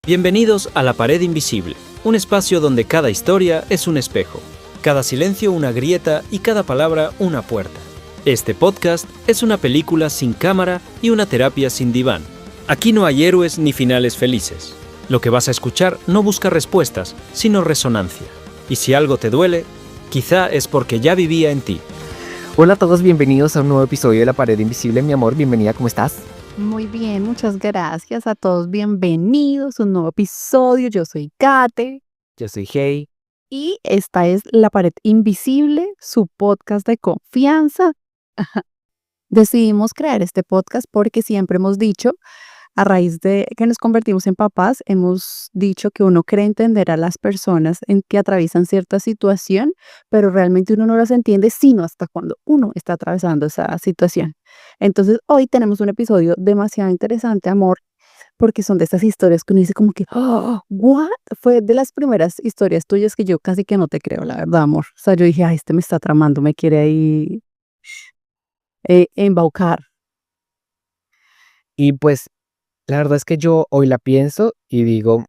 Bienvenidos a La Pared Invisible, un espacio donde cada historia es un espejo, cada silencio una grieta y cada palabra una puerta. Este podcast es una película sin cámara y una terapia sin diván. Aquí no hay héroes ni finales felices. Lo que vas a escuchar no busca respuestas, sino resonancia. Y si algo te duele, quizá es porque ya vivía en ti. Hola a todos, bienvenidos a un nuevo episodio de La Pared Invisible. Mi amor, bienvenida, ¿cómo estás? Muy bien, muchas gracias a todos. Bienvenidos a un nuevo episodio. Yo soy Kate Yo soy Hey. y esta es La Pared Invisible, su podcast de confianza. Decidimos crear este podcast porque siempre hemos dicho, a raíz de que nos convertimos en papás, hemos dicho que uno cree entender a las personas en que atraviesan cierta situación, pero realmente uno no las entiende sino hasta cuando uno está atravesando esa situación. Entonces, hoy tenemos un episodio demasiado interesante, amor, porque son de estas historias que uno dice como que, oh, ¿what? Fue de las primeras historias tuyas que yo casi que no te creo, la verdad, amor. O sea, yo dije, ay, este me está tramando, me quiere ahí embaucar. Y pues la verdad es que yo hoy la pienso y digo,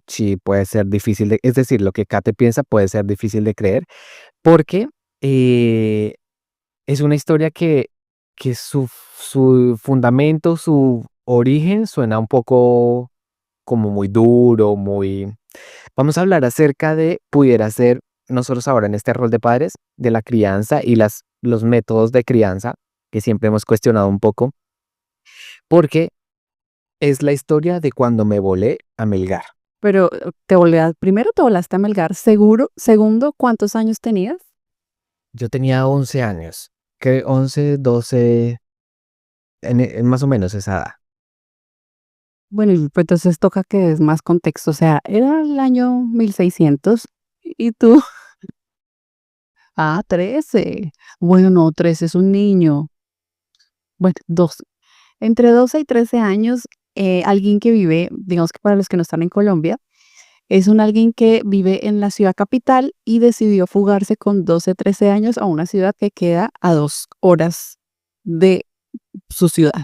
sí, puede ser difícil es decir, lo que Kate piensa puede ser difícil de creer, porque eh, es una historia que su fundamento, su origen suena un poco como muy duro, muy... Vamos a hablar acerca de, pudiera ser, nosotros ahora en este rol de padres, de la crianza y los métodos de crianza que siempre hemos cuestionado un poco, porque es la historia de cuando me volé a Melgar. Pero primero te volaste a Melgar, seguro. Segundo, ¿cuántos años tenías? Yo tenía 11 años, que 11, 12, en más o menos esa edad. Bueno, y pues entonces toca que des más contexto. O sea, era el año 1600 y tú, 13. Bueno, no, 13 es un niño. Bueno, 12. Entre 12 y 13 años, alguien que vive, digamos que para los que no están en Colombia, es alguien que vive en la ciudad capital y decidió fugarse con 12, 13 años a una ciudad que queda a 2 horas de su ciudad.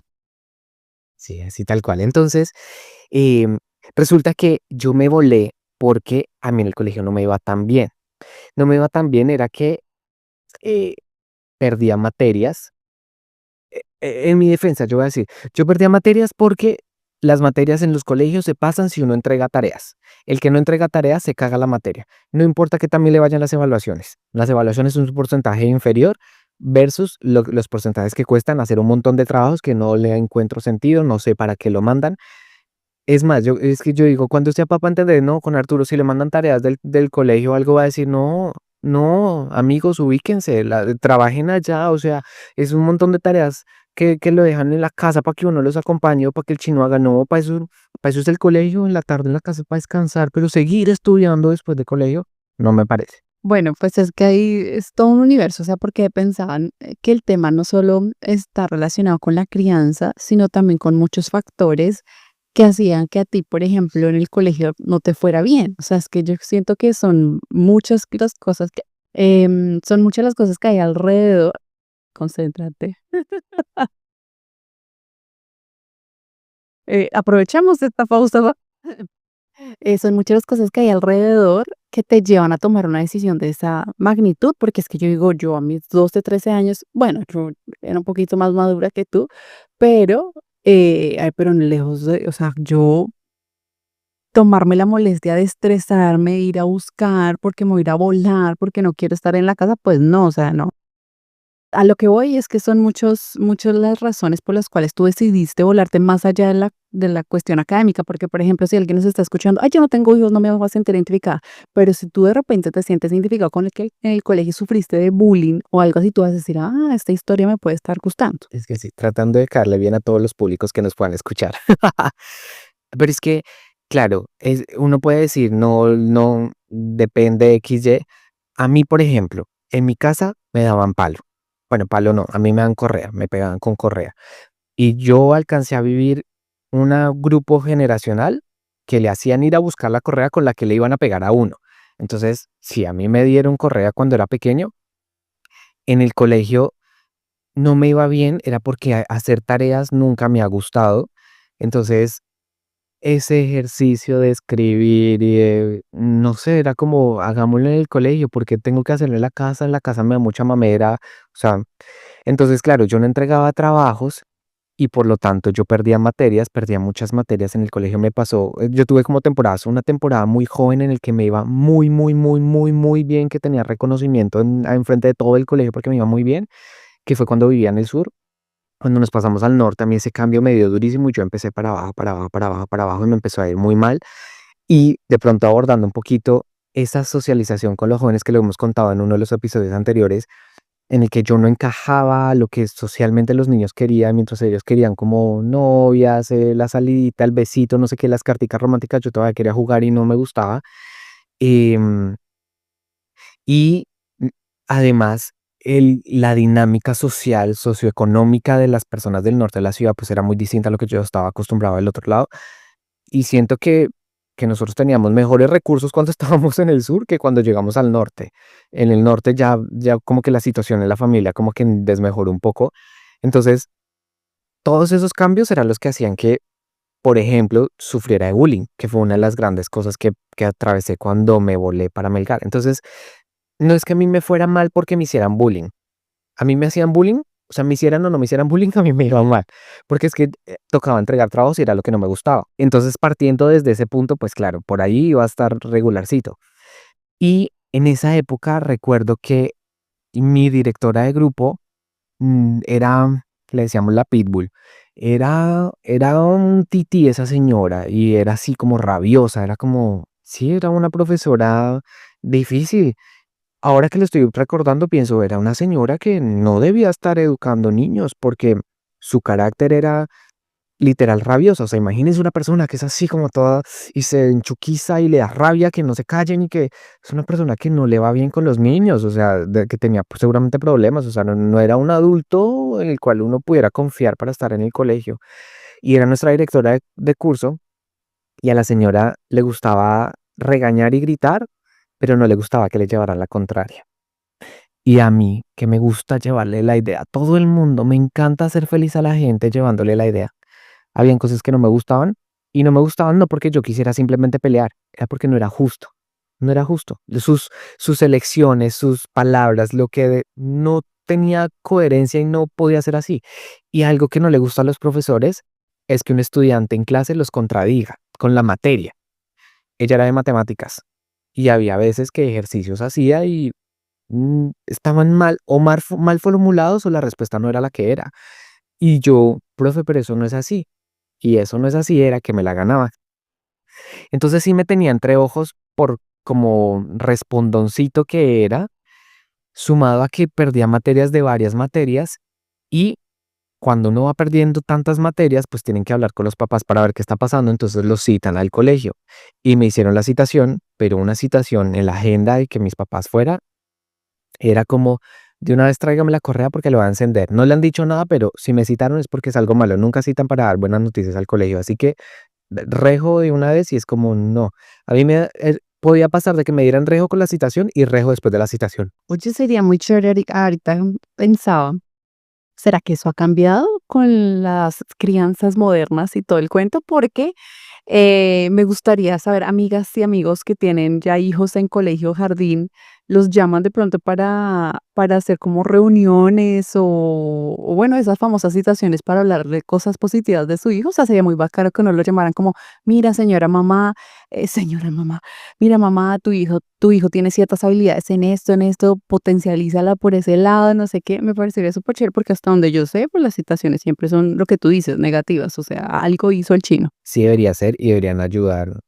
Sí, así tal cual. Entonces, em, resulta que yo me volé porque a mí en el colegio no me iba tan bien. No me iba tan bien, era que eh, perdía materias. En mi defensa, yo voy a decir, yo perdía materias porque las materias en los colegios se pasan si uno entrega tareas. El que no entrega tareas se caga la materia. No importa que también le vayan las evaluaciones. Las evaluaciones son un porcentaje inferior versus los porcentajes que cuestan hacer un montón de trabajos que no le encuentro sentido, no sé para qué lo mandan. Es más, es que yo digo, cuando sea papá entender, no, con Arturo, si le mandan tareas del colegio o algo, va a decir, no, no, amigos, ubíquense, trabajen allá, o sea, es un montón de tareas que lo dejan en la casa para que uno los acompañe o para que el chino haga, no, para eso es el colegio, en la tarde en la casa para descansar, pero seguir estudiando después de colegio, no me parece. Bueno, pues es que ahí es todo un universo, o sea, porque pensaban que el tema no solo está relacionado con la crianza, sino también con muchos factores que hacían que a ti, por ejemplo, en el colegio no te fuera bien. O sea, es que yo siento que son muchas las cosas son muchas las cosas que hay alrededor. Concéntrate. Aprovechamos esta pausa. Son muchas las cosas que hay alrededor que te llevan a tomar una decisión de esa magnitud, porque es que yo digo, yo a mis 12, 13 años, bueno, yo era un poquito más madura que tú, pero, ay, pero lejos de, o sea, yo tomarme la molestia de estresarme, ir a buscar, porque me voy a ir a volar, porque no quiero estar en la casa, pues no, o sea, no. A lo que voy es que son muchas las razones por las cuales tú decidiste volarte más allá de la cuestión académica, porque, por ejemplo, si alguien nos está escuchando, ay, yo no tengo hijos, no me voy a sentir identificada, pero si tú de repente te sientes identificado con el que en el colegio sufriste de bullying o algo así, tú vas a decir, esta historia me puede estar gustando. Es que sí, tratando de caerle bien a todos los públicos que nos puedan escuchar. Pero es que, claro, uno puede decir, no, no, depende XY. A mí, por ejemplo, en mi casa me daban palo. Bueno, palo no, a mí me dan correa, me pegaban con correa. Y yo alcancé a vivir un grupo generacional que le hacían ir a buscar la correa con la que le iban a pegar a uno. Entonces, si a mí me dieron correa cuando era pequeño, en el colegio no me iba bien, era porque hacer tareas nunca me ha gustado. Entonces, ese ejercicio de escribir y no sé, era como, hagámoslo en el colegio, porque tengo que hacerlo en la casa me da mucha mamera, o sea, entonces, claro, yo no entregaba trabajos y por lo tanto yo perdía muchas materias en el colegio. Me pasó, yo tuve como temporadas, una temporada muy joven en el que me iba muy, muy, muy, muy, muy bien, que tenía reconocimiento enfrente de todo el colegio porque me iba muy bien, que fue cuando vivía en el sur. Cuando nos pasamos al norte, a mí ese cambio me dio durísimo y yo empecé para abajo, para abajo, para abajo, para abajo y me empezó a ir muy mal. Y de pronto abordando un poquito esa socialización con los jóvenes que lo hemos contado en uno de los episodios anteriores, en el que yo no encajaba a lo que socialmente los niños querían, mientras ellos querían como novias, la salidita, el besito, no sé qué, las carticas románticas, yo todavía quería jugar y no me gustaba. Em, y mm, además, la dinámica social, socioeconómica de las personas del norte de la ciudad, pues era muy distinta a lo que yo estaba acostumbrado del otro lado. Y siento que nosotros teníamos mejores recursos cuando estábamos en el sur que cuando llegamos al norte. En el norte ya como que la situación en la familia como que desmejoró un poco. Entonces, todos esos cambios eran los que hacían que, por ejemplo, sufriera de bullying, que fue una de las grandes cosas que atravesé cuando me volé para Melgar. Entonces, no es que a mí me fuera mal porque me hicieran bullying. A mí me hacían bullying, o sea, me hicieran o no me hicieran bullying, a mí me iba mal, porque es que tocaba entregar trabajos y era lo que no me gustaba. Entonces, partiendo desde ese punto, pues claro, por ahí iba a estar regularcito. Y en esa época recuerdo que mi directora de grupo le decíamos la Pitbull, era un tití esa señora y era así como rabiosa, era como, sí, era una profesora difícil. Ahora que lo estoy recordando, pienso, era una señora que no debía estar educando niños porque su carácter era literal rabioso. O sea, imagínense una persona que es así como toda y se enchuquiza y le da rabia que no se callen y que es una persona que no le va bien con los niños, o sea, que tenía pues, seguramente problemas, o sea, no era un adulto en el cual uno pudiera confiar para estar en el colegio. Y era nuestra directora de curso y a la señora le gustaba regañar y gritar, pero no le gustaba que le llevaran la contraria. Y a mí, que me gusta llevarle la idea a todo el mundo, me encanta hacer feliz a la gente llevándole la idea. Habían cosas que no me gustaban y no me gustaban no porque yo quisiera simplemente pelear, era porque no era justo. No era justo. Sus elecciones, sus palabras, no tenía coherencia y no podía ser así. Y algo que no le gusta a los profesores es que un estudiante en clase los contradiga con la materia. Ella era de matemáticas y había veces que ejercicios hacía y estaban mal o mal formulados o la respuesta no era la que era. Y yo, profe, pero eso no es así. Y eso no es así, era que me la ganaba. Entonces sí me tenía entre ojos por como respondoncito que era, sumado a que perdía materias de varias materias y cuando uno va perdiendo tantas materias, pues tienen que hablar con los papás para ver qué está pasando, entonces los citan al colegio. Y me hicieron la citación, pero una citación en la agenda de que mis papás fuera, era como, de una vez tráigame la correa porque le va a encender. No le han dicho nada, pero si me citaron es porque es algo malo. Nunca citan para dar buenas noticias al colegio. Así que rejo de una vez y es como, no. A mí podía pasar de que me dieran rejo con la citación y rejo después de la citación. Oye, sería muy chévere, ahorita pensaba, ¿será que eso ha cambiado con las crianzas modernas y todo el cuento? Porque me gustaría saber, amigas y amigos que tienen ya hijos en colegio, jardín, los llaman de pronto para hacer como reuniones o bueno, esas famosas situaciones para hablar de cosas positivas de su hijo. O sea, sería muy bacano que no lo llamaran como, mira, señora mamá, mira, mamá, tu hijo tiene ciertas habilidades en esto, potencialízala por ese lado, no sé qué. Me parecería súper chévere porque hasta donde yo sé, pues las situaciones siempre son lo que tú dices, negativas. O sea, algo hizo el chino. Sí debería ser y deberían ayudar,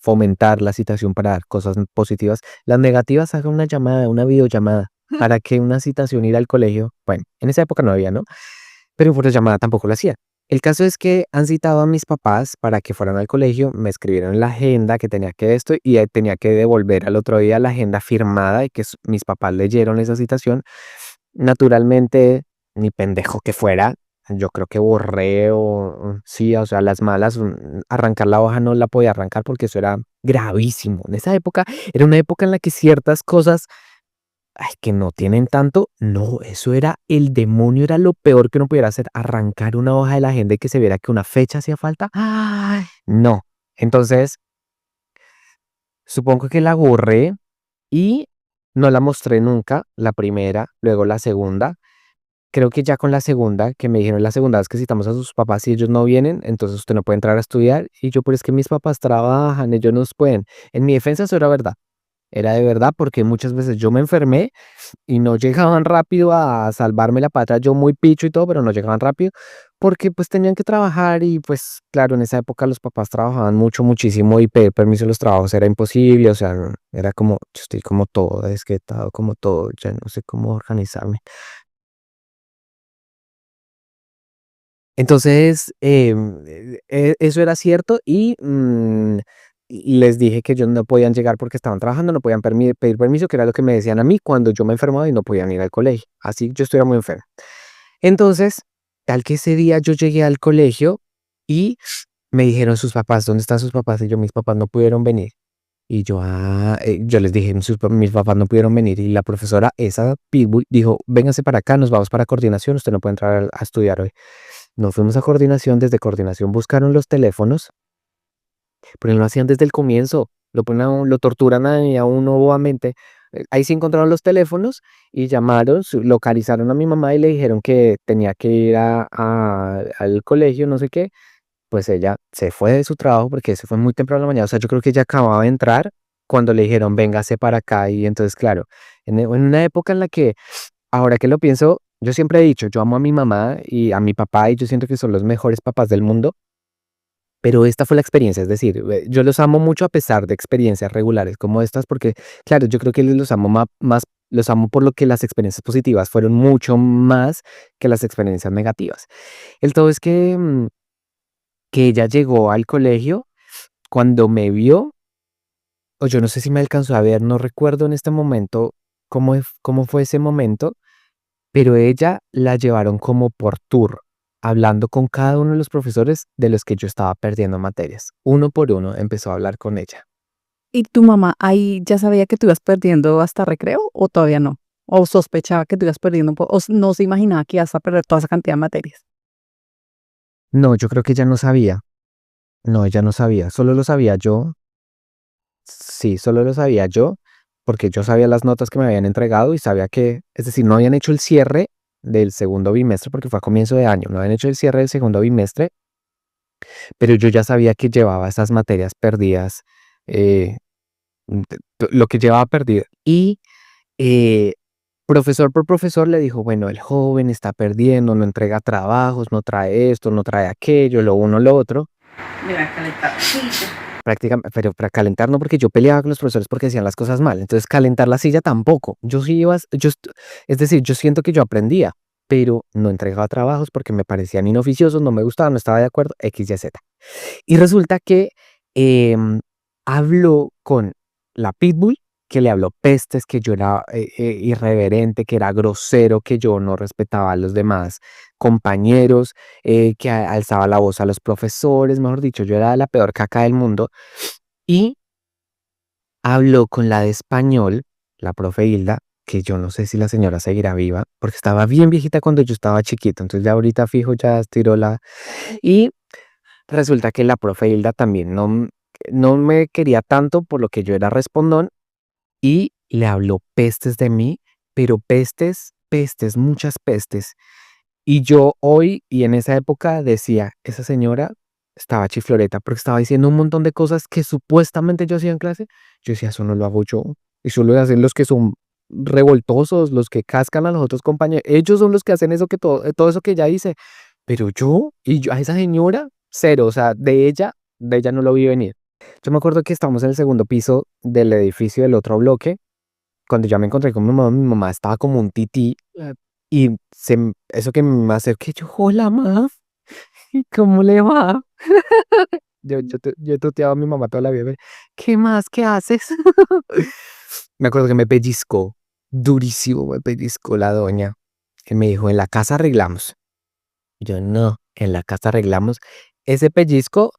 fomentar la citación para dar cosas positivas. Las negativas, haga una llamada, una videollamada, para que una citación ir al colegio, bueno, en esa época no había, ¿no? Pero por llamada tampoco lo hacía. El caso es que han citado a mis papás para que fueran al colegio, me escribieron en la agenda que tenía que esto y tenía que devolver al otro día la agenda firmada y que mis papás leyeron esa citación. Naturalmente, ni pendejo que fuera, yo creo que borré sí, o sea, las malas, arrancar la hoja no la podía arrancar porque eso era gravísimo. En esa época, era una época en la que ciertas cosas ay, que no tienen tanto. No, eso era el demonio, era lo peor que uno pudiera hacer, arrancar una hoja de la agenda y que se viera que una fecha hacía falta. Ay, no. Entonces, supongo que la borré y no la mostré nunca, la primera, luego la segunda. Creo que ya con la segunda, que me dijeron la segunda vez que citamos a sus papás y ellos no vienen, entonces usted no puede entrar a estudiar. Y yo, pero es que mis papás trabajan, ellos no pueden. En mi defensa eso era verdad. Era de verdad porque muchas veces yo me enfermé y no llegaban rápido a salvarme la patria, yo muy picho y todo, pero no llegaban rápido porque pues tenían que trabajar y pues claro, en esa época los papás trabajaban mucho, muchísimo y pedir permiso en los trabajos era imposible, o sea, era como, yo estoy como todo desquetado, como todo, ya no sé cómo organizarme. Entonces, eso era cierto y les dije que ellos no podían llegar porque estaban trabajando, no podían pedir permiso, que era lo que me decían a mí cuando yo me enfermaba y no podían ir al colegio. Así yo estuviera muy enfermo. Entonces, tal que ese día yo llegué al colegio y me dijeron sus papás, ¿dónde están sus papás? Y yo, mis papás no pudieron venir. Y yo, yo les dije, mis papás no pudieron venir. Y la profesora, esa Pitbull, dijo, véngase para acá, nos vamos para coordinación, usted no puede entrar a estudiar hoy. Nos fuimos a coordinación, desde coordinación buscaron los teléfonos, pero no lo hacían desde el comienzo, lo ponen lo torturan a uno bobamente. Ahí sí encontraron los teléfonos y llamaron, localizaron a mi mamá y le dijeron que tenía que ir al colegio, no sé qué. Pues ella se fue de su trabajo porque se fue muy temprano en la mañana, o sea, yo creo que ella acababa de entrar cuando le dijeron, véngase para acá, y entonces, claro, en una época en la que, ahora que lo pienso, yo siempre he dicho, yo amo a mi mamá y a mi papá y yo siento que son los mejores papás del mundo, pero esta fue la experiencia, es decir, yo los amo mucho a pesar de experiencias regulares como estas, porque, claro, yo creo que los amo más, los amo por lo que las experiencias positivas fueron mucho más que las experiencias negativas. El todo es que ella llegó al colegio cuando me vio, o yo no sé si me alcanzó a ver, no recuerdo en este momento cómo fue ese momento, pero ella la llevaron como por tour, hablando con cada uno de los profesores de los que yo estaba perdiendo materias. Uno por uno empezó a hablar con ella. ¿Y tu mamá ahí ya sabía que tú ibas perdiendo hasta recreo o todavía no? ¿O sospechaba que tú ibas perdiendo no se imaginaba que ibas a perder toda esa cantidad de materias? No, yo creo que ella no sabía. No, ella no sabía. Solo lo sabía yo. Sí, solo lo sabía yo, porque yo sabía las notas que me habían entregado y sabía que, es decir, no habían hecho el cierre del segundo bimestre porque fue a comienzo de año, no habían hecho el cierre del segundo bimestre, pero yo ya sabía que llevaba esas materias perdidas, eh, lo que llevaba perdido. Y eh, profesor por profesor le dijo, bueno, el joven está perdiendo, no entrega trabajos, no trae esto, no trae aquello, lo uno, lo otro. Mira, calentadita. Prácticamente, pero para calentar no, porque yo peleaba con los profesores porque decían las cosas mal. Entonces, calentar la silla tampoco. Yo sí iba, es decir, yo siento que yo aprendía, pero no entregaba trabajos porque me parecían inoficiosos, no me gustaban, no estaba de acuerdo, X, Y, Z. Y resulta que em, habló con la Pitbull, que le habló pestes, que yo era irreverente, que era grosero, que yo no respetaba a los demás compañeros, que alzaba la voz a los profesores, mejor dicho, yo era la peor caca del mundo. Y habló con la de español, la profe Hilda, que yo no sé si la señora seguirá viva, porque estaba bien viejita cuando yo estaba chiquito, entonces ya ahorita fijo ya estiró la... Y resulta que la profe Hilda también no me quería tanto por lo que yo era respondón y le habló pestes de mí, pero pestes, pestes, muchas pestes. Y yo hoy y en esa época decía, esa señora estaba chifloreta porque estaba diciendo un montón de cosas que supuestamente yo hacía en clase. Yo decía, eso no lo hago yo. Eso lo hacen los que son revoltosos, los que cascan a los otros compañeros. Ellos son los que hacen eso que todo eso que ella dice. Pero yo a esa señora, cero. O sea, de ella no lo vi venir. Yo me acuerdo que estábamos en el segundo piso del edificio del otro bloque. Cuando ya me encontré con mi mamá estaba como un tití. Y eso que me acerqué, yo, hola, ma, ¿cómo le va? Yo tuteaba a mi mamá toda la vida. ¿Qué más? ¿Qué haces? Me acuerdo que me pellizcó, durísimo me pellizcó la doña. Que me dijo, en la casa arreglamos. Yo no, en la casa arreglamos. Ese pellizco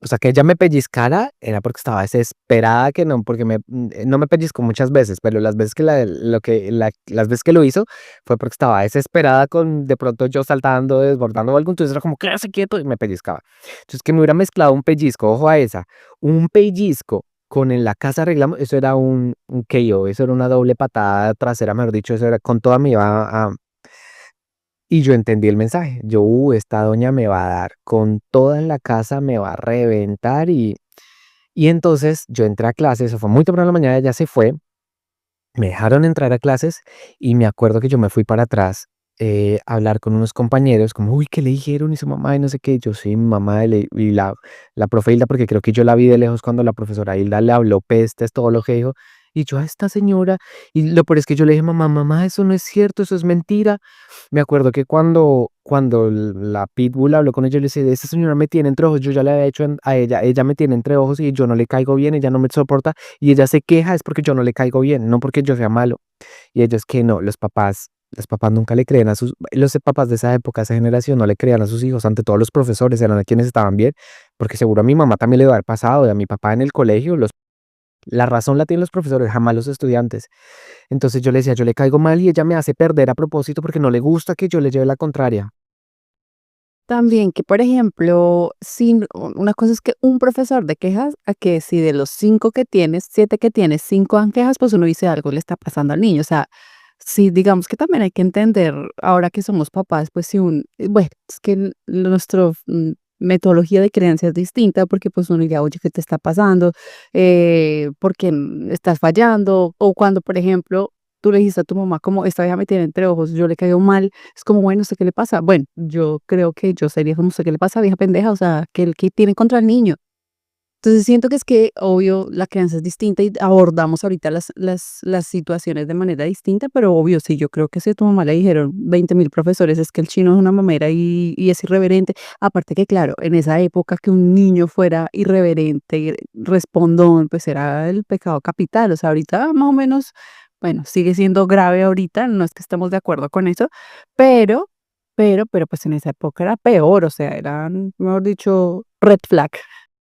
o sea, que ella me pellizcara era porque estaba desesperada que no, porque no me pellizcó muchas veces, pero las veces las veces que lo hizo fue porque estaba desesperada con de pronto yo saltando, desbordando o algo, entonces era como, quédese quieto y me pellizcaba. Entonces que me hubiera mezclado un pellizco, ojo a esa, un pellizco con en la casa arreglamos, eso era un KO, eso era una doble patada trasera, mejor dicho, eso era con toda mi iba a, y yo entendí el mensaje. Yo, esta doña me va a dar con toda en la casa, me va a reventar y entonces yo entré a clases, eso fue muy temprano en la mañana, ella se fue, me dejaron entrar a clases y me acuerdo que yo me fui para atrás a hablar con unos compañeros, como, uy, ¿qué le dijeron? Y su mamá y no sé qué. Yo sí, mi mamá y la profe Hilda, porque creo que yo la vi de lejos cuando la profesora Hilda le habló pestes, todo lo que dijo. Y yo a esta señora, y lo peor es que yo le dije, mamá, eso no es cierto, eso es mentira. Me acuerdo que cuando la Pitbull habló con ella, le decía, esta señora me tiene entre ojos, yo ya le había hecho a ella me tiene entre ojos y yo no le caigo bien, ella no me soporta y ella se queja es porque yo no le caigo bien, no porque yo sea malo. Y ellos que no, los papás nunca le creen los papás de esa época, esa generación, no le creían a sus hijos, ante todos los profesores eran a quienes estaban bien, porque seguro a mi mamá también le debe haber pasado, y a mi papá en el colegio, la razón la tienen los profesores, jamás los estudiantes. Entonces yo le decía, yo le caigo mal y ella me hace perder a propósito porque no le gusta que yo le lleve la contraria. También que, por ejemplo, si una cosa es que un profesor de quejas, a que si de los 5 que tienes, 7 que tienes, 5 dan quejas, pues uno dice algo le está pasando al niño. O sea, sí, digamos que también hay que entender, ahora que somos papás, pues si bueno, es que nuestra metodología de crianza es distinta porque pues uno diría, oye, ¿qué te está pasando? ¿Por qué estás fallando? O cuando, por ejemplo, tú le dijiste a tu mamá como esta vieja me tiene entre ojos, yo le caigo mal, es como, bueno, ¿usted qué le pasa? Bueno, yo creo que yo sería como, ¿usted qué le pasa, vieja pendeja? O sea, ¿qué tiene contra el niño? Entonces siento que es que, obvio, la crianza es distinta y abordamos ahorita las situaciones de manera distinta, pero obvio, sí, yo creo que si a tu mamá le dijeron 20.000 profesores, es que el chino es una mamera y es irreverente. Aparte que, claro, en esa época que un niño fuera irreverente, respondón, pues era el pecado capital. O sea, ahorita más o menos, bueno, sigue siendo grave ahorita, no es que estemos de acuerdo con eso, pero, pero pues en esa época era peor, o sea, eran, mejor dicho, red flag.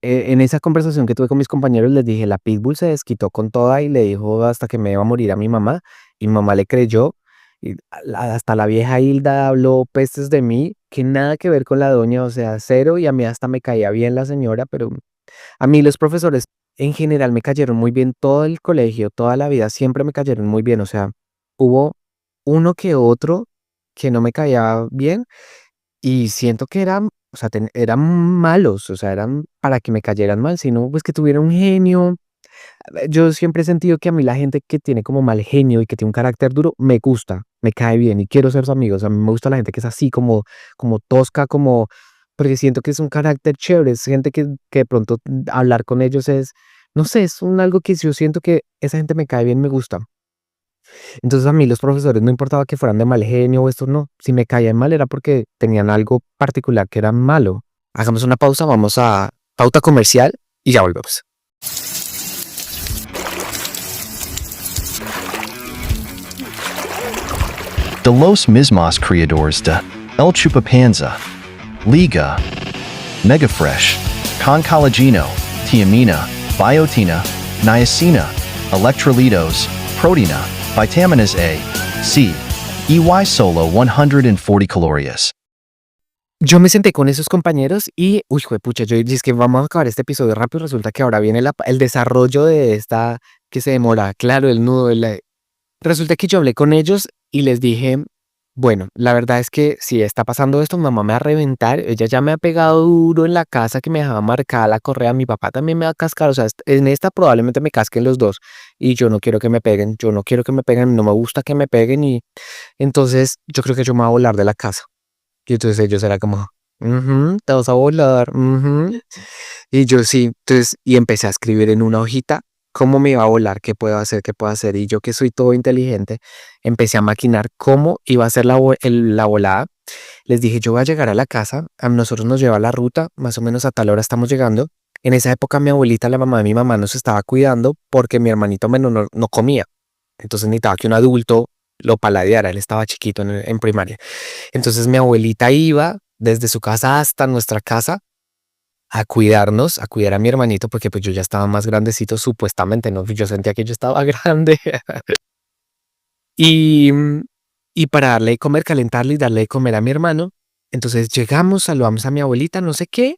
En esa conversación que tuve con mis compañeros les dije, la Pitbull se desquitó con toda y le dijo hasta que me iba a morir a mi mamá y mi mamá le creyó y hasta la vieja Hilda habló pestes de mí, que nada que ver con la doña, o sea, cero y a mí hasta me caía bien la señora, pero a mí los profesores en general me cayeron muy bien, todo el colegio, toda la vida siempre me cayeron muy bien, o sea, hubo uno que otro que no me caía bien y siento que eran, o sea, eran malos, o sea, eran para que me cayeran mal, sino pues que tuviera un genio. Yo siempre he sentido que a mí la gente que tiene como mal genio y que tiene un carácter duro, me gusta, me cae bien y quiero ser su amigo. O sea, a mí me gusta la gente que es así, como tosca, porque siento que es un carácter chévere, es gente que de pronto hablar con ellos es, no sé, algo que yo siento que esa gente me cae bien, me gusta. Entonces a mí los profesores no importaba que fueran de mal genio o esto, no. Si me caían mal era porque tenían algo particular que era malo. Hagamos una pausa, vamos a pauta comercial y ya volvemos. De los mismos creadores de El Chupapanza, Liga, Megafresh, Con Collagenio, Tiamina, Biotina, Niacina, Electrolytos, Proteina, Vitaminas A, C, EY Solo 140 calorías. Yo me senté con esos compañeros y, uy, pucha, yo dije que vamos a acabar este episodio rápido. Resulta que ahora viene el desarrollo de esta que se demora, claro, el nudo. Resulta que yo hablé con ellos y les dije, bueno, la verdad es que si está pasando esto, mi mamá me va a reventar. Ella ya me ha pegado duro en la casa que me dejaba marcada la correa. Mi papá también me va a cascar. O sea, en esta probablemente me casquen los dos. Y yo no quiero que me peguen. Yo no quiero que me peguen. No me gusta que me peguen. Y entonces yo creo que yo me voy a volar de la casa. Y entonces ellos era como, te vas a volar. Y yo sí. Entonces, y empecé a escribir en una hojita cómo me iba a volar, qué puedo hacer, qué puedo hacer. Y yo que soy todo inteligente, empecé a maquinar cómo iba a ser la volada. Les dije, yo voy a llegar a la casa, a nosotros nos lleva la ruta, más o menos a tal hora estamos llegando. En esa época mi abuelita, la mamá de mi mamá, nos estaba cuidando porque mi hermanito menor no comía. Entonces necesitaba que un adulto lo paladeara, él estaba chiquito en primaria. Entonces mi abuelita iba desde su casa hasta nuestra casa a cuidarnos, a cuidar a mi hermanito, porque pues yo ya estaba más grandecito, supuestamente, ¿no? Yo sentía que yo estaba grande. Y, y para darle de comer, calentarle y darle de comer a mi hermano. Entonces llegamos, saludamos a mi abuelita, no sé qué,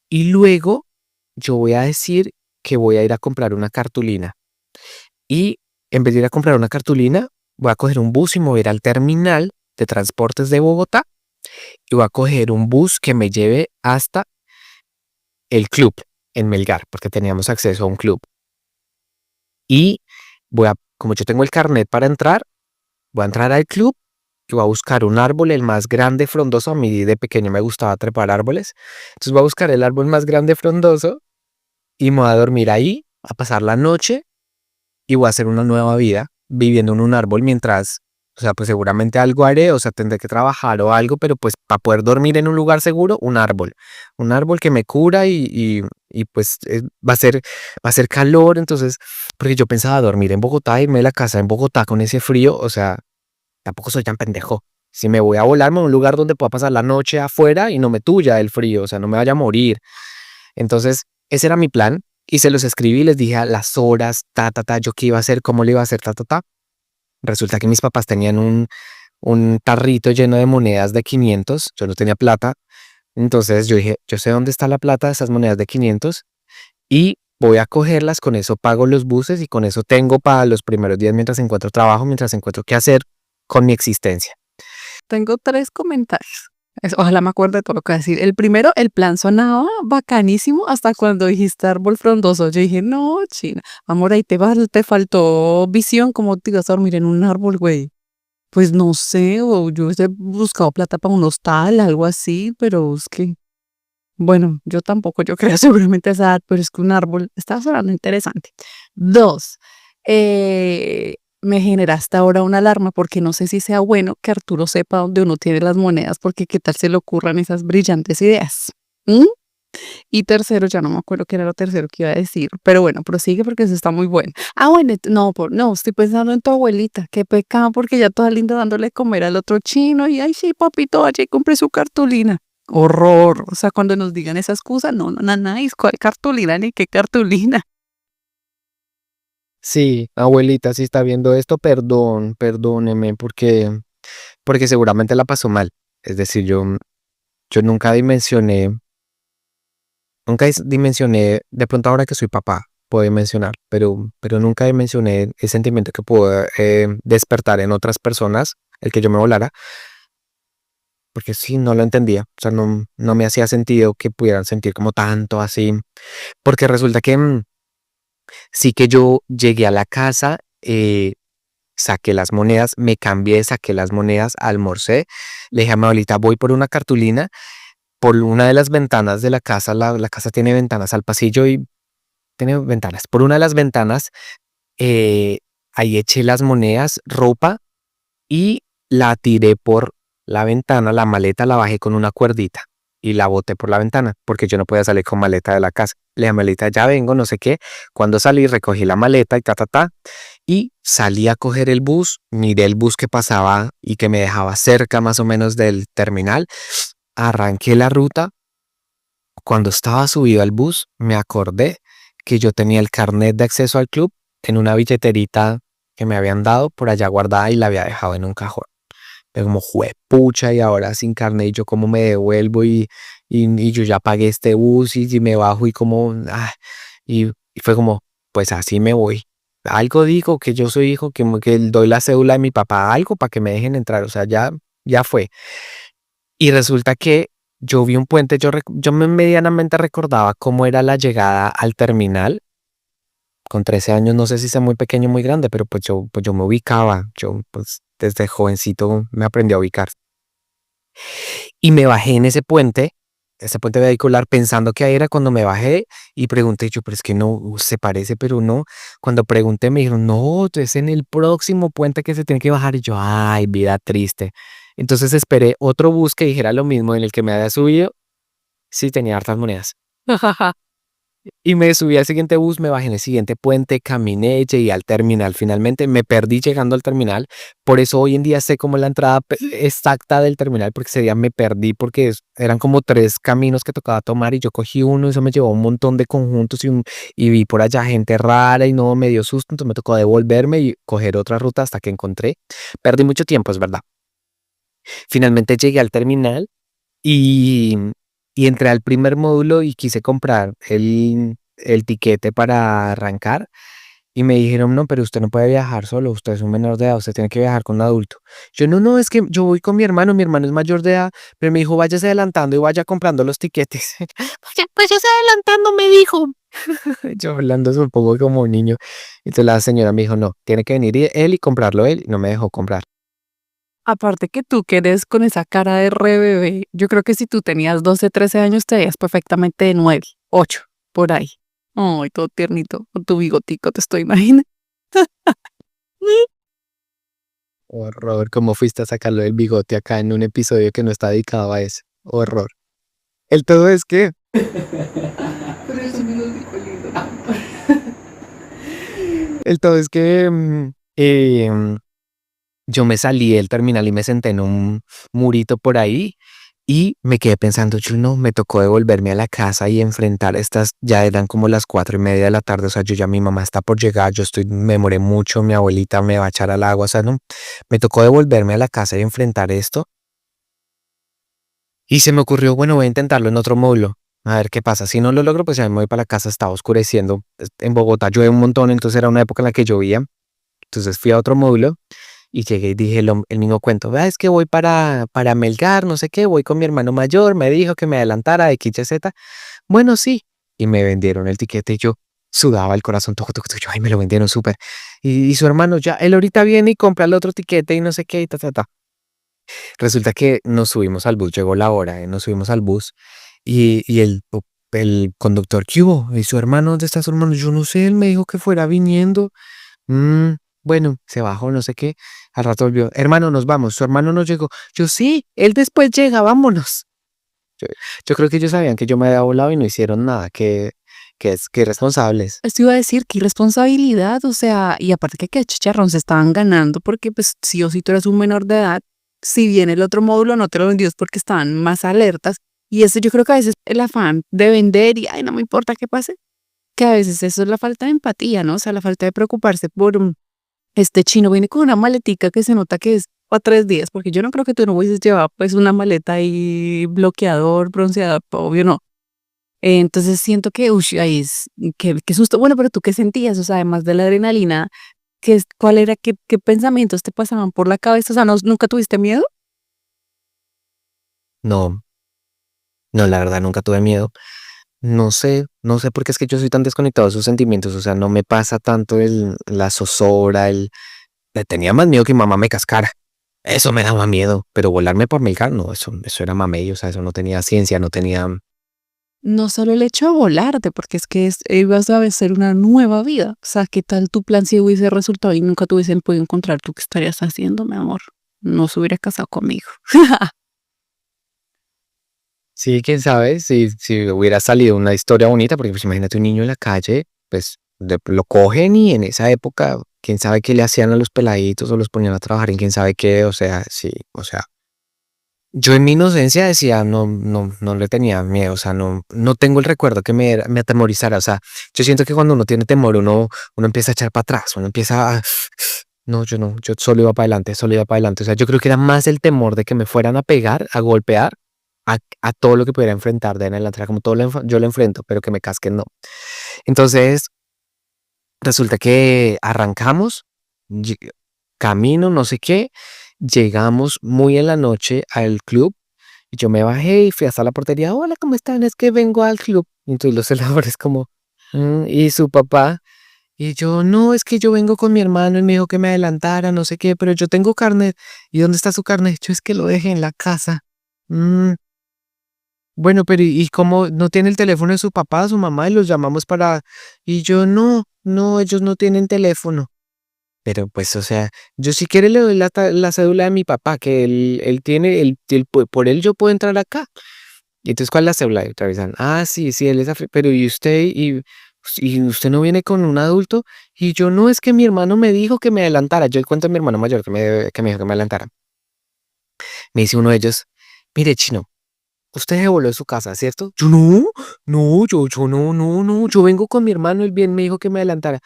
y luego yo voy a decir que voy a ir a comprar una cartulina. Y en vez de ir a comprar una cartulina, voy a coger un bus y me voy a ir al terminal de transportes de Bogotá y voy a coger un bus que me lleve hasta el club en Melgar, porque teníamos acceso a un club. Y como yo tengo el carnet para entrar, voy a entrar al club y voy a buscar un árbol, el más grande, frondoso. A mí de pequeño me gustaba trepar árboles. Entonces voy a buscar el árbol más grande, frondoso y me voy a dormir ahí, a pasar la noche y voy a hacer una nueva vida viviendo en un árbol mientras, o sea, pues seguramente algo haré, o sea, tendré que trabajar o algo, pero pues para poder dormir en un lugar seguro, un árbol que me cura y pues va a ser calor, entonces, porque yo pensaba dormir en Bogotá, irme de la casa en Bogotá con ese frío, o sea, tampoco soy tan pendejo. Si me voy a volarme a un lugar donde pueda pasar la noche afuera y no me tuya el frío, o sea, no me vaya a morir. Entonces, ese era mi plan y se los escribí y les dije a las horas, yo qué iba a hacer, cómo le iba a hacer, ta. Resulta que mis papás tenían un tarrito lleno de monedas de 500, yo no tenía plata, entonces yo dije, yo sé dónde está la plata de esas monedas de 500 y voy a cogerlas, con eso pago los buses y con eso tengo para los primeros días mientras encuentro trabajo, mientras encuentro qué hacer con mi existencia. Tengo 3 comentarios. Ojalá me acuerde de todo lo que voy a decir. El primero, el plan sonaba bacanísimo hasta cuando dijiste árbol frondoso. Yo dije, no, China, amor, ahí te faltó visión, ¿cómo te ibas a dormir en un árbol, güey? Pues no sé, o yo he buscado plata para un hostal, algo así, pero es que, bueno, yo tampoco, yo creo seguramente esa edad, pero es que un árbol está sonando interesante. 2, me generaste ahora una alarma porque no sé si sea bueno que Arturo sepa dónde uno tiene las monedas, porque qué tal se le ocurran esas brillantes ideas. ¿Mm? Y tercero, ya no me acuerdo qué era lo tercero que iba a decir, pero bueno, prosigue porque eso está muy bueno. Ah, bueno, no, estoy pensando en tu abuelita, qué pecado porque ya toda linda dándole comer al otro chino y ay, sí, papito, vaya y compré su cartulina. Horror, o sea, cuando nos digan esa excusa, no, nice, ¿cuál cartulina ni qué cartulina? Sí, abuelita, si está viendo esto, perdóneme, porque seguramente la pasó mal. Es decir, yo nunca dimensioné, de pronto ahora que soy papá, puedo dimensionar, pero nunca dimensioné el sentimiento que puedo despertar en otras personas, el que yo me volara, porque sí, no lo entendía, o sea, no me hacía sentido que pudieran sentir como tanto así, porque resulta que sí que yo llegué a la casa, saqué las monedas, me cambié, saqué las monedas, almorcé, le dije a mi abuelita, voy por una cartulina, por una de las ventanas de la casa, la casa tiene ventanas al pasillo y tiene ventanas, por una de las ventanas, eh, ahí eché las monedas, ropa y la tiré por la ventana, la maleta la bajé con una cuerdita y la boté por la ventana porque yo no podía salir con maleta de la casa. Le dije a maleta, ya vengo, no sé qué. Cuando salí, recogí la maleta y y salí a coger el bus, miré el bus que pasaba y que me dejaba cerca más o menos del terminal. Arranqué la ruta. Cuando estaba subido al bus, me acordé que yo tenía el carnet de acceso al club en una billeterita que me habían dado por allá guardada y la había dejado en un cajón. Pero como juepucha y ahora sin carnet, yo cómo me devuelvo y yo ya pagué este bus y me bajo y y fue como, pues así me voy. Algo digo que yo soy hijo, que doy la cédula de mi papá, algo para que me dejen entrar, o sea, ya fue. Y resulta que yo vi un puente, yo me medianamente recordaba cómo era la llegada al terminal. Con 13 años, no sé si sea muy pequeño o muy grande, pero pues yo me ubicaba, yo pues desde jovencito me aprendí a ubicar. Y me bajé en ese puente vehicular, pensando que ahí era cuando me bajé y pregunté yo, pero es que no, se parece, pero no. Cuando pregunté me dijeron, no, es en el próximo puente que se tiene que bajar. Y yo, ay, vida triste. Entonces esperé otro bus que dijera lo mismo en el que me había subido. Sí, tenía hartas monedas. Y me subí al siguiente bus, me bajé en el siguiente puente, caminé, llegué al terminal. Finalmente me perdí llegando al terminal. Por eso hoy en día sé como la entrada exacta del terminal, porque ese día me perdí porque eran como 3 caminos que tocaba tomar y yo cogí uno, eso me llevó a un montón de conjuntos y vi por allá gente rara y no me dio susto, entonces me tocó devolverme y coger otra ruta hasta que encontré. Perdí mucho tiempo, es verdad. Finalmente llegué al terminal y, y entré al primer módulo y quise comprar el tiquete para arrancar. Y me dijeron, no, pero usted no puede viajar solo, usted es un menor de edad, usted tiene que viajar con un adulto. Yo, no, no, es que yo voy con mi hermano es mayor de edad, pero me dijo, váyase adelantando y vaya comprando los tiquetes. Váyase adelantando, me dijo. Yo hablando supongo como un niño. Entonces la señora me dijo, no, tiene que venir él y comprarlo él, y no me dejó comprar. Aparte que tú que eres con esa cara de re bebé, yo creo que si tú tenías 12, 13 años te veías perfectamente de 9, 8, por ahí. Ay, todo tiernito, con tu bigotico, te estoy imaginando. Horror, ¿cómo fuiste a sacarlo del bigote acá en un episodio que no está dedicado a eso? Horror. El todo es que Pero es un bigotico lindo. El todo es que yo me salí del terminal y me senté en un murito por ahí y me quedé pensando, yo no, me tocó devolverme a la casa y enfrentar ya eran como las 4:30 de la tarde, o sea, yo ya mi mamá está por llegar, me demoré mucho, mi abuelita me va a echar al agua, o sea, no, me tocó devolverme a la casa y enfrentar esto y se me ocurrió, bueno, voy a intentarlo en otro módulo. A ver qué pasa. Si no lo logro, pues ya me voy para la casa. Estaba oscureciendo. En Bogotá llueve un montón, entonces era una época en la que llovía. Entonces fui a otro módulo y llegué y dije el mismo cuento. Vea, es que voy para Melgar, no sé qué, voy con mi hermano mayor, me dijo que me adelantara X, Y, Z. Bueno, sí. Y me vendieron el tiquete y yo sudaba el corazón. Toco, toco, toco, yo, ay, me lo vendieron súper. Y su hermano, ya, él ahorita viene y compra el otro tiquete y no sé qué, y ta, ta, ta. Resulta que nos subimos al bus, llegó la hora, nos subimos al bus y el conductor, ¿qué hubo? ¿Y su hermano? ¿Dónde está su hermano? Yo no sé, él me dijo que fuera viniendo. Bueno, se bajó, no sé qué. Al rato volvió, hermano, nos vamos. Su hermano no llegó. Yo sí, él después llega, vámonos. Yo, yo creo que ellos sabían que yo me había volado y no hicieron nada, que irresponsables. Esto iba a decir, qué irresponsabilidad, o sea, y aparte que qué chicharrón se estaban ganando, porque pues sí o sí tú eras un menor de edad, si bien el otro módulo no te lo vendió es porque estaban más alertas, y eso yo creo que a veces el afán de vender y, ay, no me importa qué pase, que a veces eso es la falta de empatía, ¿no? O sea, la falta de preocuparse por este chino viene con una maletica que se nota que es para 3 días, porque yo no creo que tú no hubieses llevado pues una maleta y bloqueador, bronceador, obvio no. Entonces siento que, uy, ahí es, qué susto. Bueno, pero tú qué sentías, o sea, además de la adrenalina, ¿cuál era, qué pensamientos te pasaban por la cabeza? O sea, ¿nunca tuviste miedo? No, no, la verdad nunca tuve miedo. No sé por qué es que yo soy tan desconectado de sus sentimientos, o sea, no me pasa tanto la zozobra, le tenía más miedo que mi mamá me cascara. Eso me daba miedo, pero volarme por Melgar, no, eso era mamey, o sea, eso no tenía ciencia, no tenía. No solo el hecho de volarte, porque es que ibas a ser una nueva vida. O sea, ¿qué tal tu plan si hubiese resultado y nunca te hubiesen podido encontrar? ¿Tú qué estarías haciendo, mi amor? No se hubiera casado conmigo. Sí, quién sabe, si hubiera salido una historia bonita, porque pues imagínate un niño en la calle, pues lo cogen y en esa época, quién sabe qué le hacían a los peladitos o los ponían a trabajar en quién sabe qué, o sea, sí, o sea, yo en mi inocencia decía, no, no, no le tenía miedo, o sea, no tengo el recuerdo que me atemorizara, o sea, yo siento que cuando uno tiene temor, uno empieza a echar para atrás, uno empieza a. No, yo no, yo solo iba para adelante, solo iba para adelante, o sea, yo creo que era más el temor de que me fueran a pegar, a golpear, a todo lo que pudiera enfrentar de en adelante, era como todo yo lo enfrento, pero que me casquen no. Entonces, resulta que arrancamos, lle- camino, no sé qué, llegamos muy en la noche al club y yo me bajé y fui hasta la portería. Hola, ¿cómo están? Es que vengo al club. Y entonces los celadores como, ¿y su papá? Y yo, no, es que yo vengo con mi hermano y me dijo que me adelantara, no sé qué, pero yo tengo carnet. ¿Y dónde está su carnet? Yo es que lo dejé en la casa. "Mm, bueno, pero ¿y cómo no tiene el teléfono de su papá, su mamá y los llamamos para. Y yo, no, no, ellos no tienen teléfono. Pero pues, o sea, yo si quiere le doy la cédula de mi papá, que él tiene, por él yo puedo entrar acá. Y entonces, ¿cuál es la cédula? Y otra vez, sí, sí, él es pero ¿y usted no viene con un adulto? Y yo, no, es que mi hermano me dijo que me adelantara. Yo le cuento a mi hermano mayor que me dijo que me adelantara. Me dice uno de ellos, mire, Chino, usted se voló de su casa, ¿cierto? Yo, no, no, yo no, no, no, yo vengo con mi hermano, él bien me dijo que me adelantara.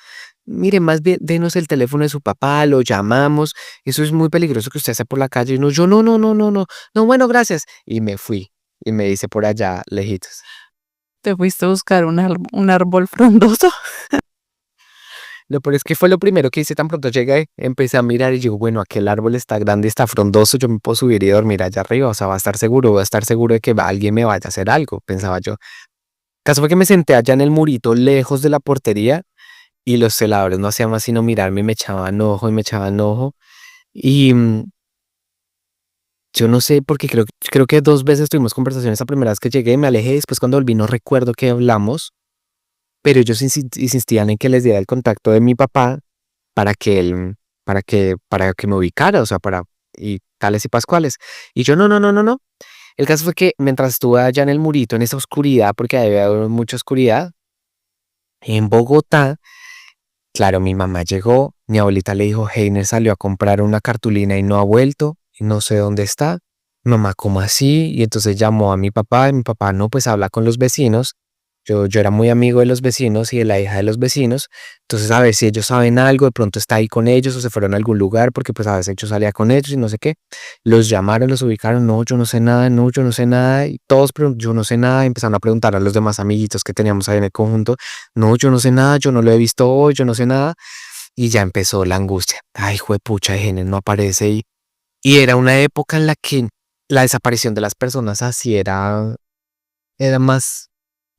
Mire, más bien, denos el teléfono de su papá, lo llamamos, eso es muy peligroso que usted hace por la calle. Y no, yo, no, no, no, no, no, no, bueno, gracias. Y me fui, y me dice por allá, lejitos. Te fuiste a buscar un árbol frondoso. Lo peor es que fue lo primero que hice tan pronto llegué, empecé a mirar y digo, bueno, aquel árbol está grande, está frondoso, yo me puedo subir y dormir allá arriba, o sea, voy a estar seguro de que alguien me vaya a hacer algo, pensaba yo. Caso fue que me senté allá en el murito, lejos de la portería, y los celadores no hacían más sino mirarme y me echaban ojo y me echaban ojo. Y yo no sé, porque creo que 2 veces tuvimos conversaciones la primera vez que llegué, me alejé, después cuando volví no recuerdo qué hablamos, pero ellos insistían en que les diera el contacto de mi papá para que él, para que me ubicara, o sea, y tales y pascuales. Y yo, no, no, no, no, no. El caso fue que mientras estuve allá en el murito, en esa oscuridad, porque había mucha oscuridad, en Bogotá, claro, mi mamá llegó, mi abuelita le dijo, Heiner salió a comprar una cartulina y no ha vuelto, y no sé dónde está. Mamá, ¿cómo así? Y entonces llamó a mi papá, y mi papá, no, pues habla con los vecinos. Yo era muy amigo de los vecinos y de la hija de los vecinos, entonces a ver si ellos saben algo, de pronto está ahí con ellos o se fueron a algún lugar, porque pues a veces yo salía con ellos y no sé qué. Los llamaron, los ubicaron, no, yo no sé nada, no, yo no sé nada, y todos, yo no sé nada, y empezaron a preguntar a los demás amiguitos que teníamos ahí en el conjunto, no, yo no sé nada, yo no lo he visto hoy, yo no sé nada, y ya empezó la angustia. Ay, juepucha, Genes no aparece, y era una época en la que la desaparición de las personas así era más.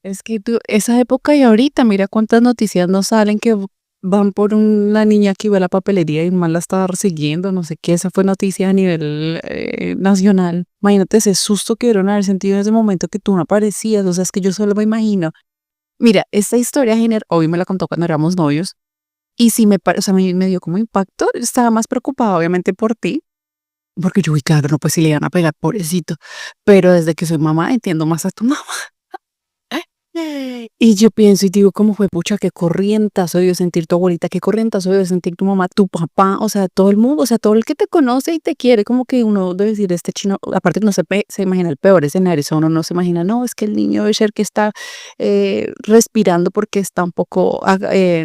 Es que esa época y ahorita, mira cuántas noticias nos salen que van por una niña que iba a la papelería y el man la estaba siguiendo, no sé qué, esa fue noticia a nivel nacional. Imagínate ese susto que dieron haber sentido en ese momento que tú no aparecías, o sea, es que yo solo me imagino. Mira, esta historia, hoy me la contó cuando éramos novios y sí o sea, me dio como impacto, estaba más preocupada obviamente por ti, porque yo, uy, claro, no, pues si le iban a pegar, pobrecito, pero desde que soy mamá entiendo más a tu mamá. Y yo pienso y digo, ¿cómo fue, pucha, qué corrientazo debió sentir tu abuelita, qué corrientazo debió sentir tu mamá, tu papá, o sea, todo el mundo, o sea, todo el que te conoce y te quiere, como que uno debe decir, este chino, aparte no se imagina el peor escenario, o sea, uno no se imagina, no, es que el niño debe ser que está respirando porque está un poco,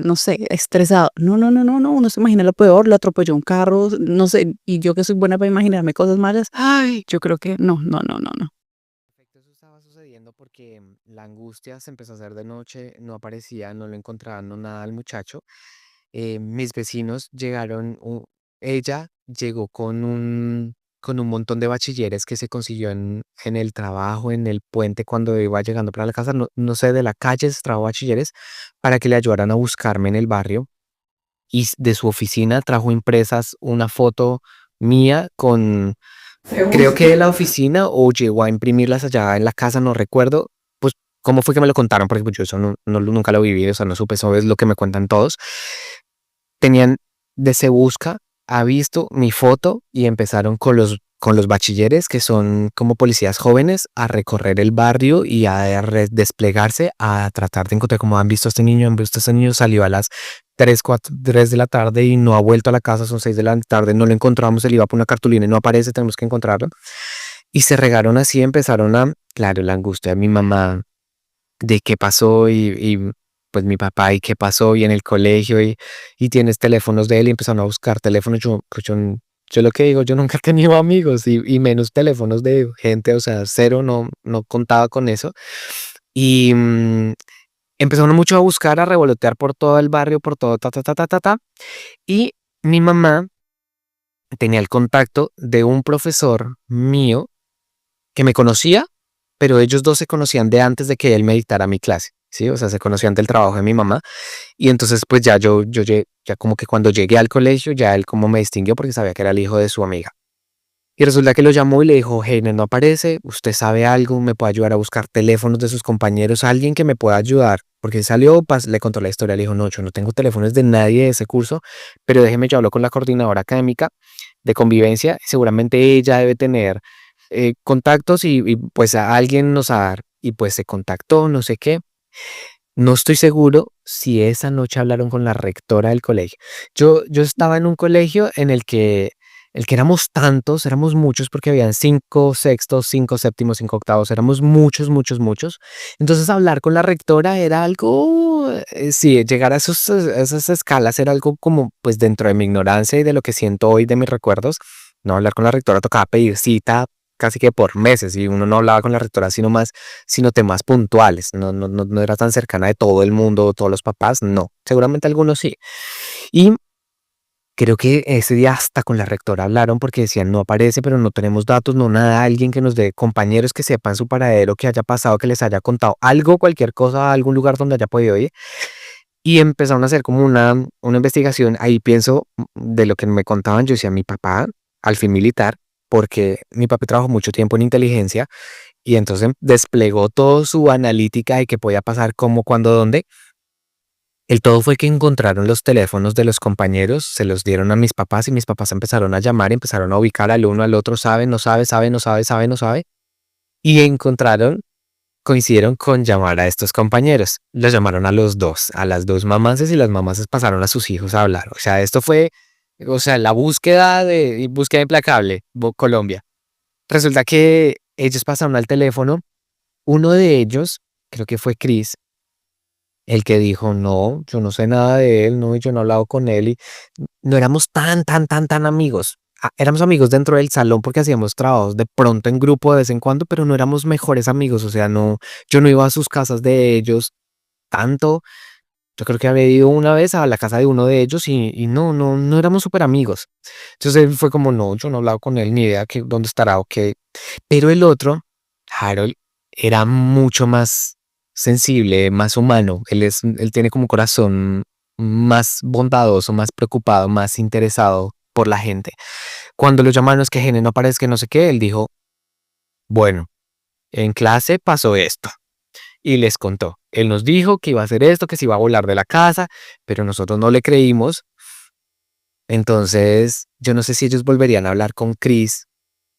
no sé, estresado. No, no, no, no, no, uno se imagina lo peor, lo atropelló un carro, no sé, y yo que soy buena para imaginarme cosas malas, ay, yo creo que no, no, no, no, no. Eso estaba sucediendo porque la angustia se empezó a hacer de noche, no aparecía, no lo encontraban, no nada al muchacho. Mis vecinos llegaron, ella llegó con un montón de bachilleres que se consiguió en el trabajo, en el puente, cuando iba llegando para la casa, no, no sé, de la calle se trajo bachilleres para que le ayudaran a buscarme en el barrio. Y de su oficina trajo impresas una foto mía creo que de la oficina o llegó a imprimirlas allá en la casa, no recuerdo, pues cómo fue que me lo contaron, porque pues, yo eso nunca lo viví, o sea, no supe, eso es lo que me cuentan todos. Tenían de Se Busca, ha visto mi foto y empezaron con los bachilleres, que son como policías jóvenes, a recorrer el barrio y a desplegarse, a tratar de encontrar cómo han visto a este niño, salió a las 3 de la tarde y no ha vuelto a la casa, son 6 de la tarde, no lo encontramos, él iba por una cartulina y no aparece, tenemos que encontrarlo. Y se regaron así, empezaron claro, la angustia de mi mamá, de qué pasó pues mi papá y qué pasó y en el colegio y tienes teléfonos de él y empezaron a buscar teléfonos. Yo lo que digo, yo nunca he tenido amigos y menos teléfonos de gente, o sea, cero, no, no contaba con eso. Y empezaron mucho a buscar, a revolotear por todo el barrio, por todo, ta, ta, ta, ta, ta, ta. Y mi mamá tenía el contacto de un profesor mío que me conocía, pero ellos dos se conocían de antes de que él me dictara mi clase, ¿sí? O sea, se conocían del trabajo de mi mamá. Y entonces, pues ya ya como que cuando llegué al colegio, ya él como me distinguió porque sabía que era el hijo de su amiga. Y resulta que lo llamó y le dijo, Heiner no aparece, usted sabe algo, me puede ayudar a buscar teléfonos de sus compañeros, alguien que me pueda ayudar. Porque salió, le contó la historia, le dijo, no, yo no tengo teléfonos de nadie de ese curso, pero déjeme, yo hablo con la coordinadora académica de convivencia, y seguramente ella debe tener contactos y pues a alguien nos a dar. Y pues se contactó, no sé qué. No estoy seguro si esa noche hablaron con la rectora del colegio. Yo estaba en un colegio en el que éramos tantos, éramos muchos porque habían 5 sextos, 5 séptimos, 5 octavos, éramos muchos, muchos, muchos. Entonces hablar con la rectora era algo, sí, llegar a esas escalas era algo como pues dentro de mi ignorancia y de lo que siento hoy de mis recuerdos. No hablar con la rectora tocaba pedir cita casi que por meses y uno no hablaba con la rectora sino temas puntuales. No era tan cercana de todo el mundo, todos los papás, no. Seguramente algunos sí. Y creo que ese día hasta con la rectora hablaron porque decían, no aparece, pero no tenemos datos, no nada, alguien que nos dé compañeros que sepan su paradero, que haya pasado, que les haya contado algo, cualquier cosa, algún lugar donde haya podido ir. Y empezaron a hacer como una investigación. Ahí pienso de lo que me contaban, yo decía, mi papá, al fin militar, porque mi papá trabajó mucho tiempo en inteligencia y entonces desplegó toda su analítica de qué podía pasar, cómo, cuándo, dónde. El todo fue que encontraron los teléfonos de los compañeros, se los dieron a mis papás y mis papás empezaron a llamar y empezaron a ubicar al uno al otro, sabe, no sabe, sabe, no sabe, sabe, no sabe. Y coincidieron con llamar a estos compañeros. Los llamaron a los dos, a las dos mamases y las mamases pasaron a sus hijos a hablar. O sea, esto fue, o sea, la búsqueda implacable, Colombia. Resulta que ellos pasaron al teléfono. Uno de ellos, creo que fue Chris, el que dijo, no, yo no sé nada de él, no, y yo no he hablado con él y no éramos tan amigos. Éramos amigos dentro del salón porque hacíamos trabajos de pronto en grupo de vez en cuando, pero no éramos mejores amigos, o sea, no, yo no iba a sus casas de ellos tanto. Yo creo que había ido una vez a la casa de uno de ellos y no éramos súper amigos. Entonces él fue como, no, yo no he hablado con él, ni idea que dónde estará o qué. Pero el otro, Harold, era mucho más sensible, más humano. Él tiene como un corazón más bondadoso, más preocupado, más interesado por la gente. Cuando lo llamaron es que Gene no aparece, que no sé qué, él dijo, bueno, en clase pasó esto. Y les contó. Él nos dijo que iba a hacer esto, que se iba a volar de la casa, pero nosotros no le creímos. Entonces, yo no sé si ellos volverían a hablar con Chris,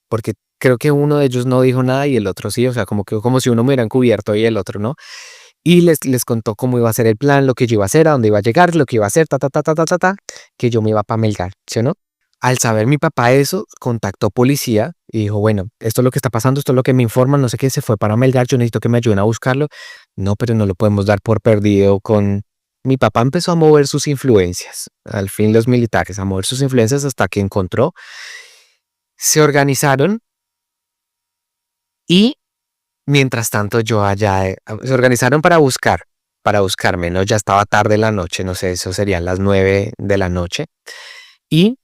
porque creo que uno de ellos no dijo nada y el otro sí, o sea, como si uno me hubiera encubierto y el otro no. Y les contó cómo iba a ser el plan, lo que yo iba a hacer, a dónde iba a llegar, lo que iba a hacer, que yo me iba para Melgar, ¿sí o no? Al saber mi papá eso, contactó policía y dijo, bueno, esto es lo que está pasando, esto es lo que me informan, no sé qué, se fue para Melgar, yo necesito que me ayuden a buscarlo. No, pero no lo podemos dar por perdido con... Mi papá empezó a mover sus influencias, al fin los militares, a mover sus influencias hasta que encontró. Se organizaron y mientras tanto yo allá, se organizaron para buscarme, ¿no? Ya estaba tarde la noche, no sé, eso serían las 9 de la noche. Y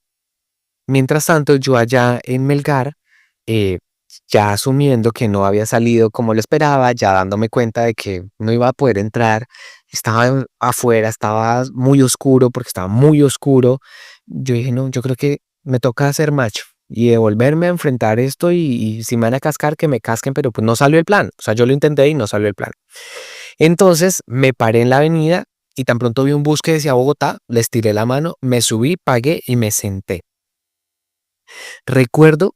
mientras tanto yo allá en Melgar, eh, ya asumiendo que no había salido como lo esperaba, ya dándome cuenta de que no iba a poder entrar, estaba afuera, estaba muy oscuro porque estaba muy oscuro. Yo dije, no, yo creo que me toca ser macho y devolverme a enfrentar esto y si me van a cascar, que me casquen, pero pues no salió el plan. O sea, yo lo intenté y no salió el plan. Entonces me paré en la avenida y tan pronto vi un bus que decía Bogotá, les tiré la mano, me subí, pagué y me senté. Recuerdo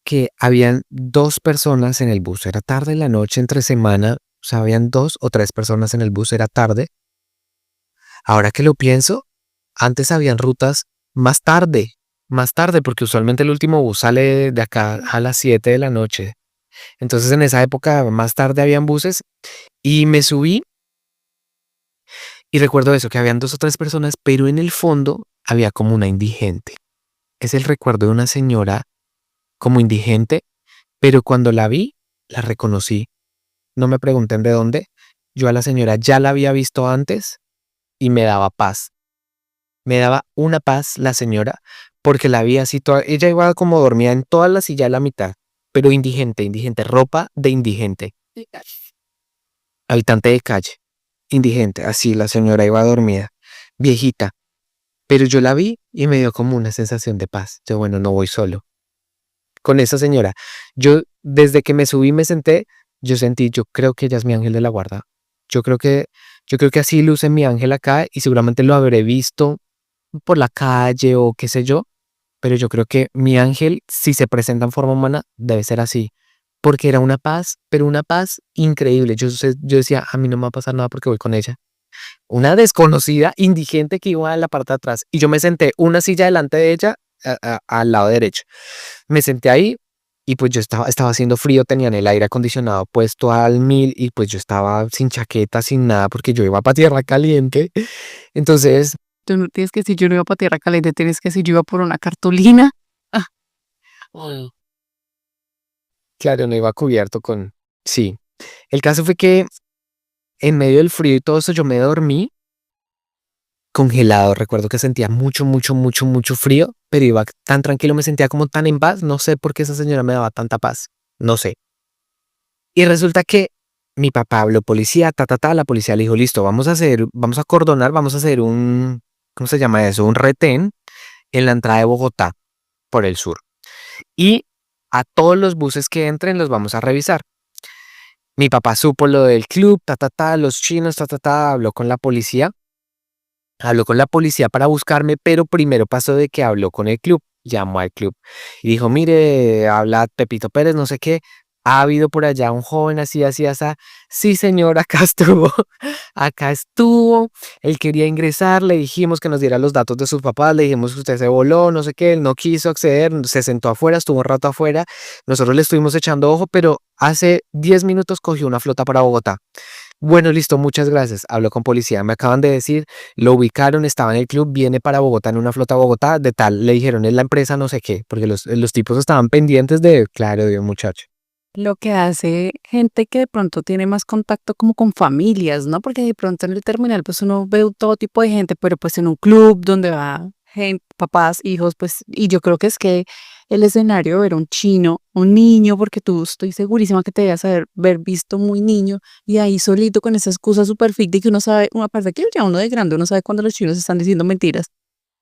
que habían 2 personas en el bus, era tarde en la noche, entre semana, o sea, habían 2 o 3 personas en el bus, era tarde. Ahora que lo pienso, antes habían rutas más tarde, porque usualmente el último bus sale de acá a las 7 de la noche. Entonces en esa época más tarde habían buses y me subí y recuerdo eso, que habían 2 o 3 personas, pero en el fondo había como una indigente. Es el recuerdo de una señora como indigente, pero cuando la vi, la reconocí. No me pregunten de dónde. Yo a la señora ya la había visto antes y me daba paz. Me daba una paz la señora porque la vi así toda. Ella iba como dormida en toda la silla a la mitad, pero indigente, ropa de indigente. Habitante de calle, indigente, así la señora iba dormida, viejita. Pero yo la vi y me dio como una sensación de paz. Yo, bueno, no voy solo. Con esa señora, yo desde que me subí y me senté, yo creo que ella es mi ángel de la guarda. Yo creo que, yo creo que así luce mi ángel acá y seguramente lo habré visto por la calle o qué sé yo, pero yo creo que mi ángel, si se presenta en forma humana, debe ser así, porque era una paz, pero una paz increíble. Yo decía, a mí no me va a pasar nada porque voy con ella. Una desconocida indigente que iba en la parte de atrás y yo me senté una silla delante de ella, al lado derecho. Me senté ahí y pues estaba haciendo frío, tenían el aire acondicionado puesto al 1000 y pues yo estaba sin chaqueta, sin nada, porque yo iba para tierra caliente. Entonces, Tú no tienes que decir yo no iba para tierra caliente, tienes que decir yo iba por una cartulina. Ah, mm, claro, no iba cubierto con... Sí. El caso fue que en medio del frío y todo eso yo me dormí congelado. Recuerdo que sentía mucho, mucho, mucho, mucho frío, pero iba tan tranquilo, me sentía como tan en paz. No sé por qué esa señora me daba tanta paz. No sé. Y resulta que mi papá habló policía, la policía le dijo, listo, vamos a acordonar, vamos a hacer un, ¿cómo se llama eso? Un retén en la entrada de Bogotá por el sur. Y a todos los buses que entren los vamos a revisar. Mi papá supo lo del club, los chinos, habló con la policía para buscarme, pero primero pasó de que habló con el club, llamó al club y dijo, mire, habla Pepito Pérez, no sé qué, ha habido por allá un joven así, así, así. Sí, señor, acá estuvo, acá estuvo, él quería ingresar, le dijimos que nos diera los datos de sus papás, le dijimos que usted se voló, no sé qué, él no quiso acceder, se sentó afuera, estuvo un rato afuera, nosotros le estuvimos echando ojo, pero hace 10 minutos cogió una flota para Bogotá. Bueno, listo, muchas gracias. Habló con policía. Me acaban de decir, lo ubicaron, estaba en el club, viene para Bogotá en una flota a Bogotá, de tal, le dijeron, es la empresa no sé qué, porque los tipos estaban pendientes de, claro, de un muchacho. lo que hace gente que de pronto tiene más contacto como con familias, ¿no? Porque de pronto en el terminal pues uno ve todo tipo de gente, pero pues en un club donde va gente, papás, hijos, pues, y yo creo que es que el escenario era un chino, un niño, porque tú estoy segurísima que te debías haber visto muy niño y ahí solito con esa excusa súper ficti que uno sabe, una parte que ya uno de grande, uno sabe cuando los chinos están diciendo mentiras.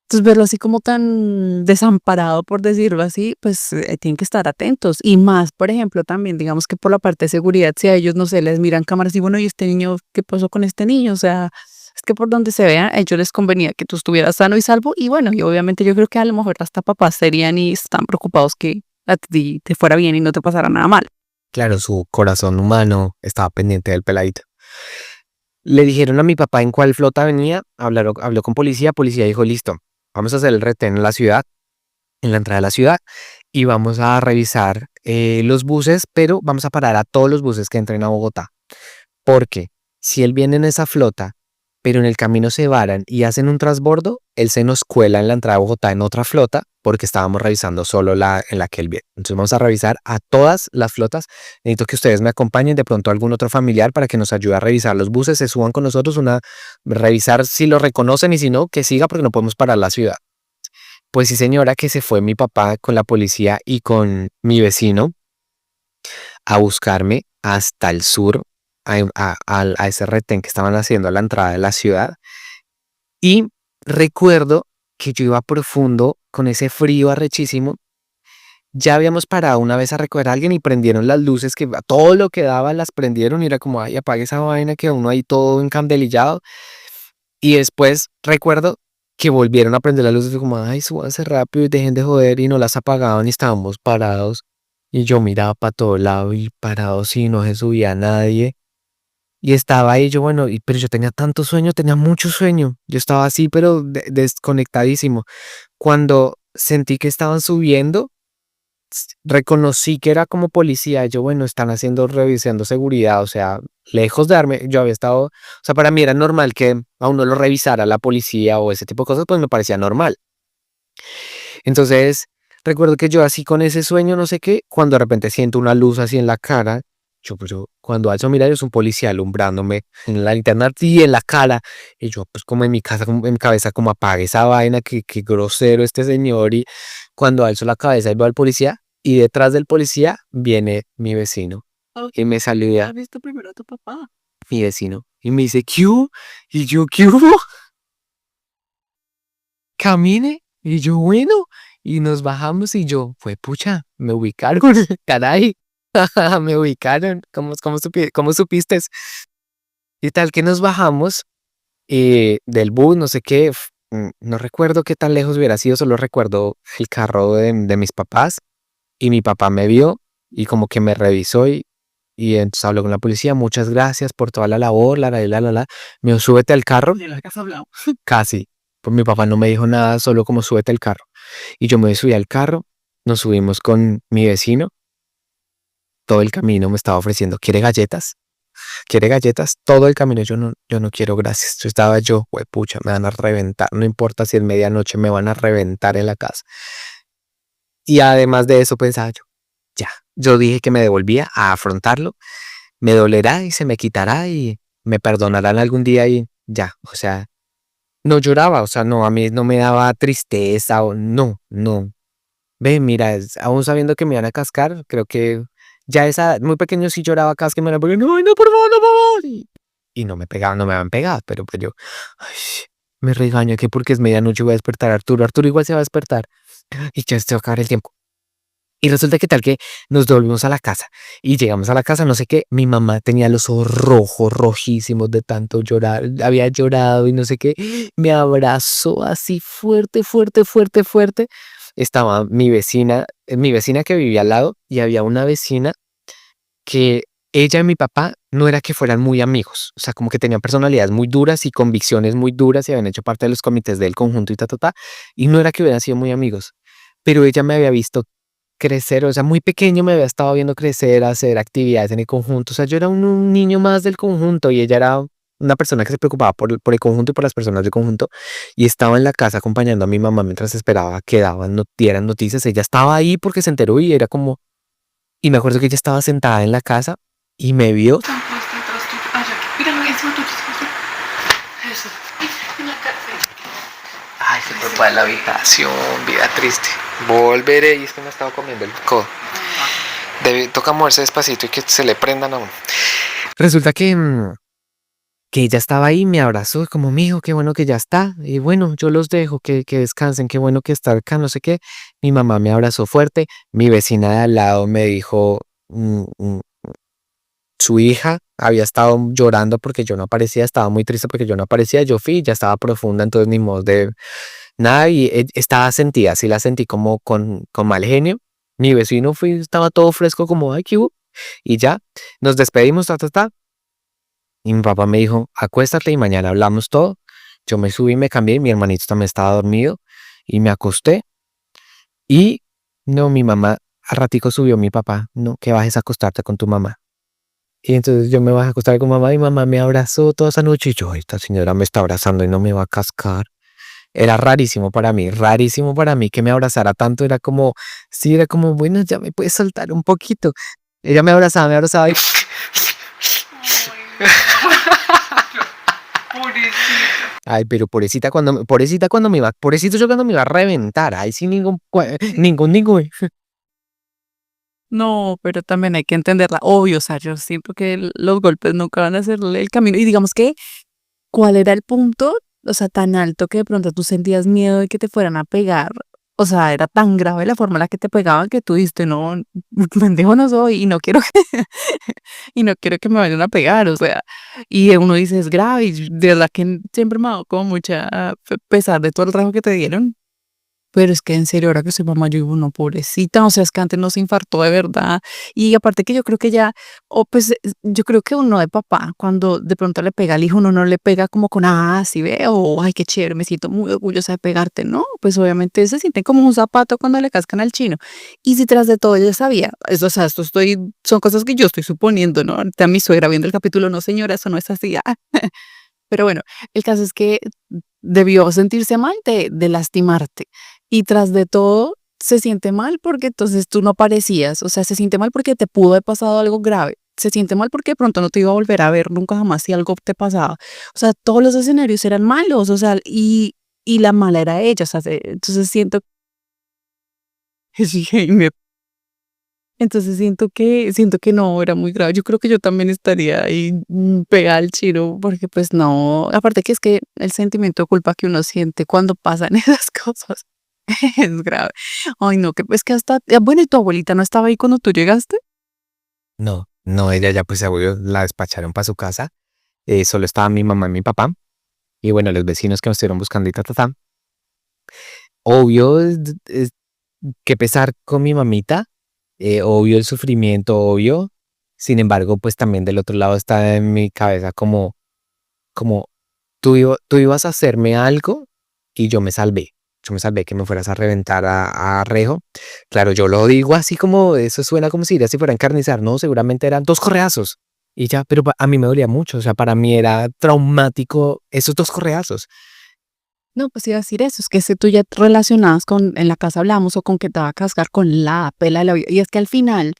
Entonces, verlo así como tan desamparado, por decirlo así, pues tienen que estar atentos. Y más, por ejemplo, también, digamos que por la parte de seguridad, si a ellos, no sé, les miran cámaras y bueno, ¿y este niño, qué pasó con este niño? O sea, es que por donde se vean, a ellos les convenía que tú estuvieras sano y salvo. Y bueno, y obviamente yo creo que a lo mejor hasta papás serían y están preocupados que a ti te fuera bien y no te pasara nada mal. Claro, su corazón humano estaba pendiente del peladito. Le dijeron a mi papá en cuál flota venía, habló con policía dijo, listo, vamos a hacer el retén en la ciudad, en la entrada de la ciudad, y vamos a revisar los buses, pero vamos a parar a todos los buses que entren a Bogotá. Porque si él viene en esa flota, pero en el camino se varan y hacen un transbordo, él se nos cuela en la entrada de Bogotá en otra flota porque estábamos revisando solo la en la que él viene. Entonces vamos a revisar a todas las flotas. Necesito que ustedes me acompañen, de pronto algún otro familiar para que nos ayude a revisar los buses, se suban con nosotros, revisar si lo reconocen y si no, que siga porque no podemos parar la ciudad. Pues sí, señora, que se fue mi papá con la policía y con mi vecino a buscarme hasta el sur, a ese retén que estaban haciendo a la entrada de la ciudad. Y recuerdo que yo iba profundo con ese frío arrechísimo. Ya habíamos parado una vez a recoger a alguien y prendieron las luces, que a todo lo que daba las prendieron y era como, ay, apague esa vaina que uno ahí todo encandelillado. Y después recuerdo que volvieron a prender las luces y como, ay, súbanse rápido y dejen de joder y no las apagaban y estábamos parados. Y yo miraba para todo lado y parados y no se subía nadie. Y estaba ahí yo, bueno, pero yo tenía tanto sueño, tenía mucho sueño. Yo estaba así, pero desconectadísimo. Cuando sentí que estaban subiendo, reconocí que era como policía. Yo, bueno, están revisando seguridad, o sea, lejos de darme, yo había estado, o sea, para mí era normal que a uno lo revisara la policía o ese tipo de cosas, pues me parecía normal. Entonces, recuerdo que yo así con ese sueño, no sé qué, cuando de repente siento una luz así en la cara, yo cuando alzo a mirar es un policía alumbrándome en la linterna y en la cara, y yo pues como en mi casa, como en mi cabeza, como apague esa vaina, que grosero este señor, y cuando alzo la cabeza y veo al policía, y detrás del policía viene mi vecino, Oh, y me saluda ¿has visto primero a tu papá? mi vecino, y me dice, ¿qué hubo? Y yo, ¿qué hubo? Camine, y yo, bueno, y nos bajamos y yo, fue pucha, me ubicaron, caray, me ubicaron, ¿cómo supiste? Y tal que nos bajamos del bus, no sé qué, no recuerdo qué tan lejos hubiera sido, solo recuerdo el carro de mis papás y mi papá me vio y como que me revisó y entonces habló con la policía, muchas gracias por toda la labor, la. Me dijo, súbete al carro. De la que has hablado. Casi. Pues mi papá no me dijo nada, solo como súbete al carro. Y yo me subí al carro, nos subimos con mi vecino, todo el camino me estaba ofreciendo, ¿quiere galletas? ¿Quiere galletas? Todo el camino yo no quiero, gracias. Pucha, me van a reventar, no importa si es medianoche, me van a reventar en la casa. Y además de eso pensaba yo dije que me devolvía a afrontarlo, me dolerá y se me quitará y me perdonarán algún día y ya, o sea, no lloraba, o sea, no, a mí no me daba tristeza o no. Ve, mira, aún sabiendo que me iban a cascar, creo que ya esa, muy pequeño sí lloraba cada vez que me iban a pegar, no, no, por favor, no, por favor. Y no me pegaban, no me habían pegado, pero pues yo, ay, me regaño que porque es medianoche voy a despertar a Arturo, Arturo igual se va a despertar y ya se va a acabar el tiempo. Y resulta que tal que nos devolvimos a la casa y llegamos a la casa, no sé qué, mi mamá tenía los ojos rojos, rojísimos de tanto llorar, había llorado y no sé qué, me abrazó así fuerte, fuerte, fuerte, fuerte. Estaba mi vecina que vivía al lado y había una vecina que ella y mi papá no era que fueran muy amigos, o sea, como que tenían personalidades muy duras y convicciones muy duras y habían hecho parte de los comités del conjunto y no era que hubieran sido muy amigos, pero ella me había visto crecer, o sea, muy pequeño me había estado viendo crecer, hacer actividades en el conjunto, o sea, yo era un niño más del conjunto y ella era una persona que se preocupaba por el conjunto y por las personas del conjunto y estaba en la casa acompañando a mi mamá mientras esperaba que dieran noticias, ella estaba ahí porque se enteró y era como, y me acuerdo que ella estaba sentada en la casa y me vio. Ay, se fue para la habitación, vida triste. Volveré y es que me ha estado comiendo el codo. Toca moverse despacito y que se le prendan a uno. Resulta que ella estaba ahí, me abrazó como, mijo, qué bueno que ya está. Y bueno, yo los dejo, que descansen, qué bueno que está acá, no sé qué. Mi mamá me abrazó fuerte. Mi vecina de al lado me dijo, su hija había estado llorando porque yo no aparecía, estaba muy triste porque yo no aparecía. Yo fui, ya estaba profunda, entonces ni modo de nada. Y estaba sentida, sí la sentí como con mal genio. Mi vecino estaba todo fresco, como, ay, ¿qué hubo? Y ya, nos despedimos, ta. Y mi papá me dijo, acuéstate y mañana hablamos todo. Yo me subí, me cambié, mi hermanito también estaba dormido y me acosté. Y no, mi mamá, al ratico subió mi papá, no, que bajes a acostarte con tu mamá. Y entonces yo me bajé a acostar con mamá y mamá me abrazó toda esa noche. Y yo, esta señora me está abrazando y no me va a cascar. Era rarísimo para mí que me abrazara tanto. Era como, sí, era como, bueno, ya me puedes soltar un poquito. Ella me abrazaba y ay, pero pobrecito yo cuando me iba a reventar, ay, sin ningún. No, pero también hay que entenderla. Obvio, o sea, yo siento que los golpes nunca van a hacerle el camino. Y digamos que, ¿cuál era el punto? O sea, tan alto que de pronto tú sentías miedo de que te fueran a pegar. O sea, era tan grave la forma en la que te pegaban que tú dijiste, no, pendejo no soy y no quiero que, y no quiero que me vayan a pegar, o sea, y uno dice, es grave, y de verdad que siempre me ha dado como mucha, pesar de todo el trabajo que te dieron, pero es que en serio, ahora que soy mamá, yo digo, no, pobrecita, o sea, es que antes nos infartó de verdad. Y aparte que yo creo que ya, o pues yo creo que uno de papá, cuando de pronto le pega al hijo, uno no le pega como con, sí veo, ay, qué chévere, me siento muy orgullosa de pegarte, ¿no? Pues obviamente se siente como un zapato cuando le cascan al chino. Y si tras de todo ella sabía, eso, o sea, son cosas que yo estoy suponiendo, ¿no? Ahorita mi suegra viendo el capítulo, no señora, eso no es así. Pero bueno, el caso es que debió sentirse mal de lastimarte. Y tras de todo, se siente mal porque entonces tú no aparecías. O sea, se siente mal porque te pudo haber pasado algo grave. Se siente mal porque de pronto no te iba a volver a ver nunca jamás si algo te pasaba. O sea, todos los escenarios eran malos. O sea, y la mala era ella. O sea, entonces siento sí, entonces siento que no era muy grave. Yo creo que yo también estaría ahí pegada al chino, porque pues no, aparte que es que el sentimiento de culpa que uno siente cuando pasan esas cosas es grave. Ay, no, que es que hasta, bueno, ¿y tu abuelita no estaba ahí cuando tú llegaste? No, ella ya pues se volvió, la despacharon para su casa. Solo estaba mi mamá y mi papá. y bueno, los vecinos que me estuvieron buscando y ta, ta, ta. Obvio, que pesar con mi mamita, obvio el sufrimiento, obvio. Sin embargo, pues también del otro lado está en mi cabeza como tú ibas a hacerme algo y yo me salvé. Yo me salvé que me fueras a reventar a Rejo. Claro, yo lo digo así como, eso suena como si fuera a encarnizar, ¿no? Seguramente eran 2 correazos y ya, pero a mí me dolía mucho, o sea, para mí era traumático esos 2 correazos. No, pues iba a decir eso, es que si tú ya te relacionabas con, en la casa hablamos, o con que te va a cascar con la pela de la vida. Y es que al final,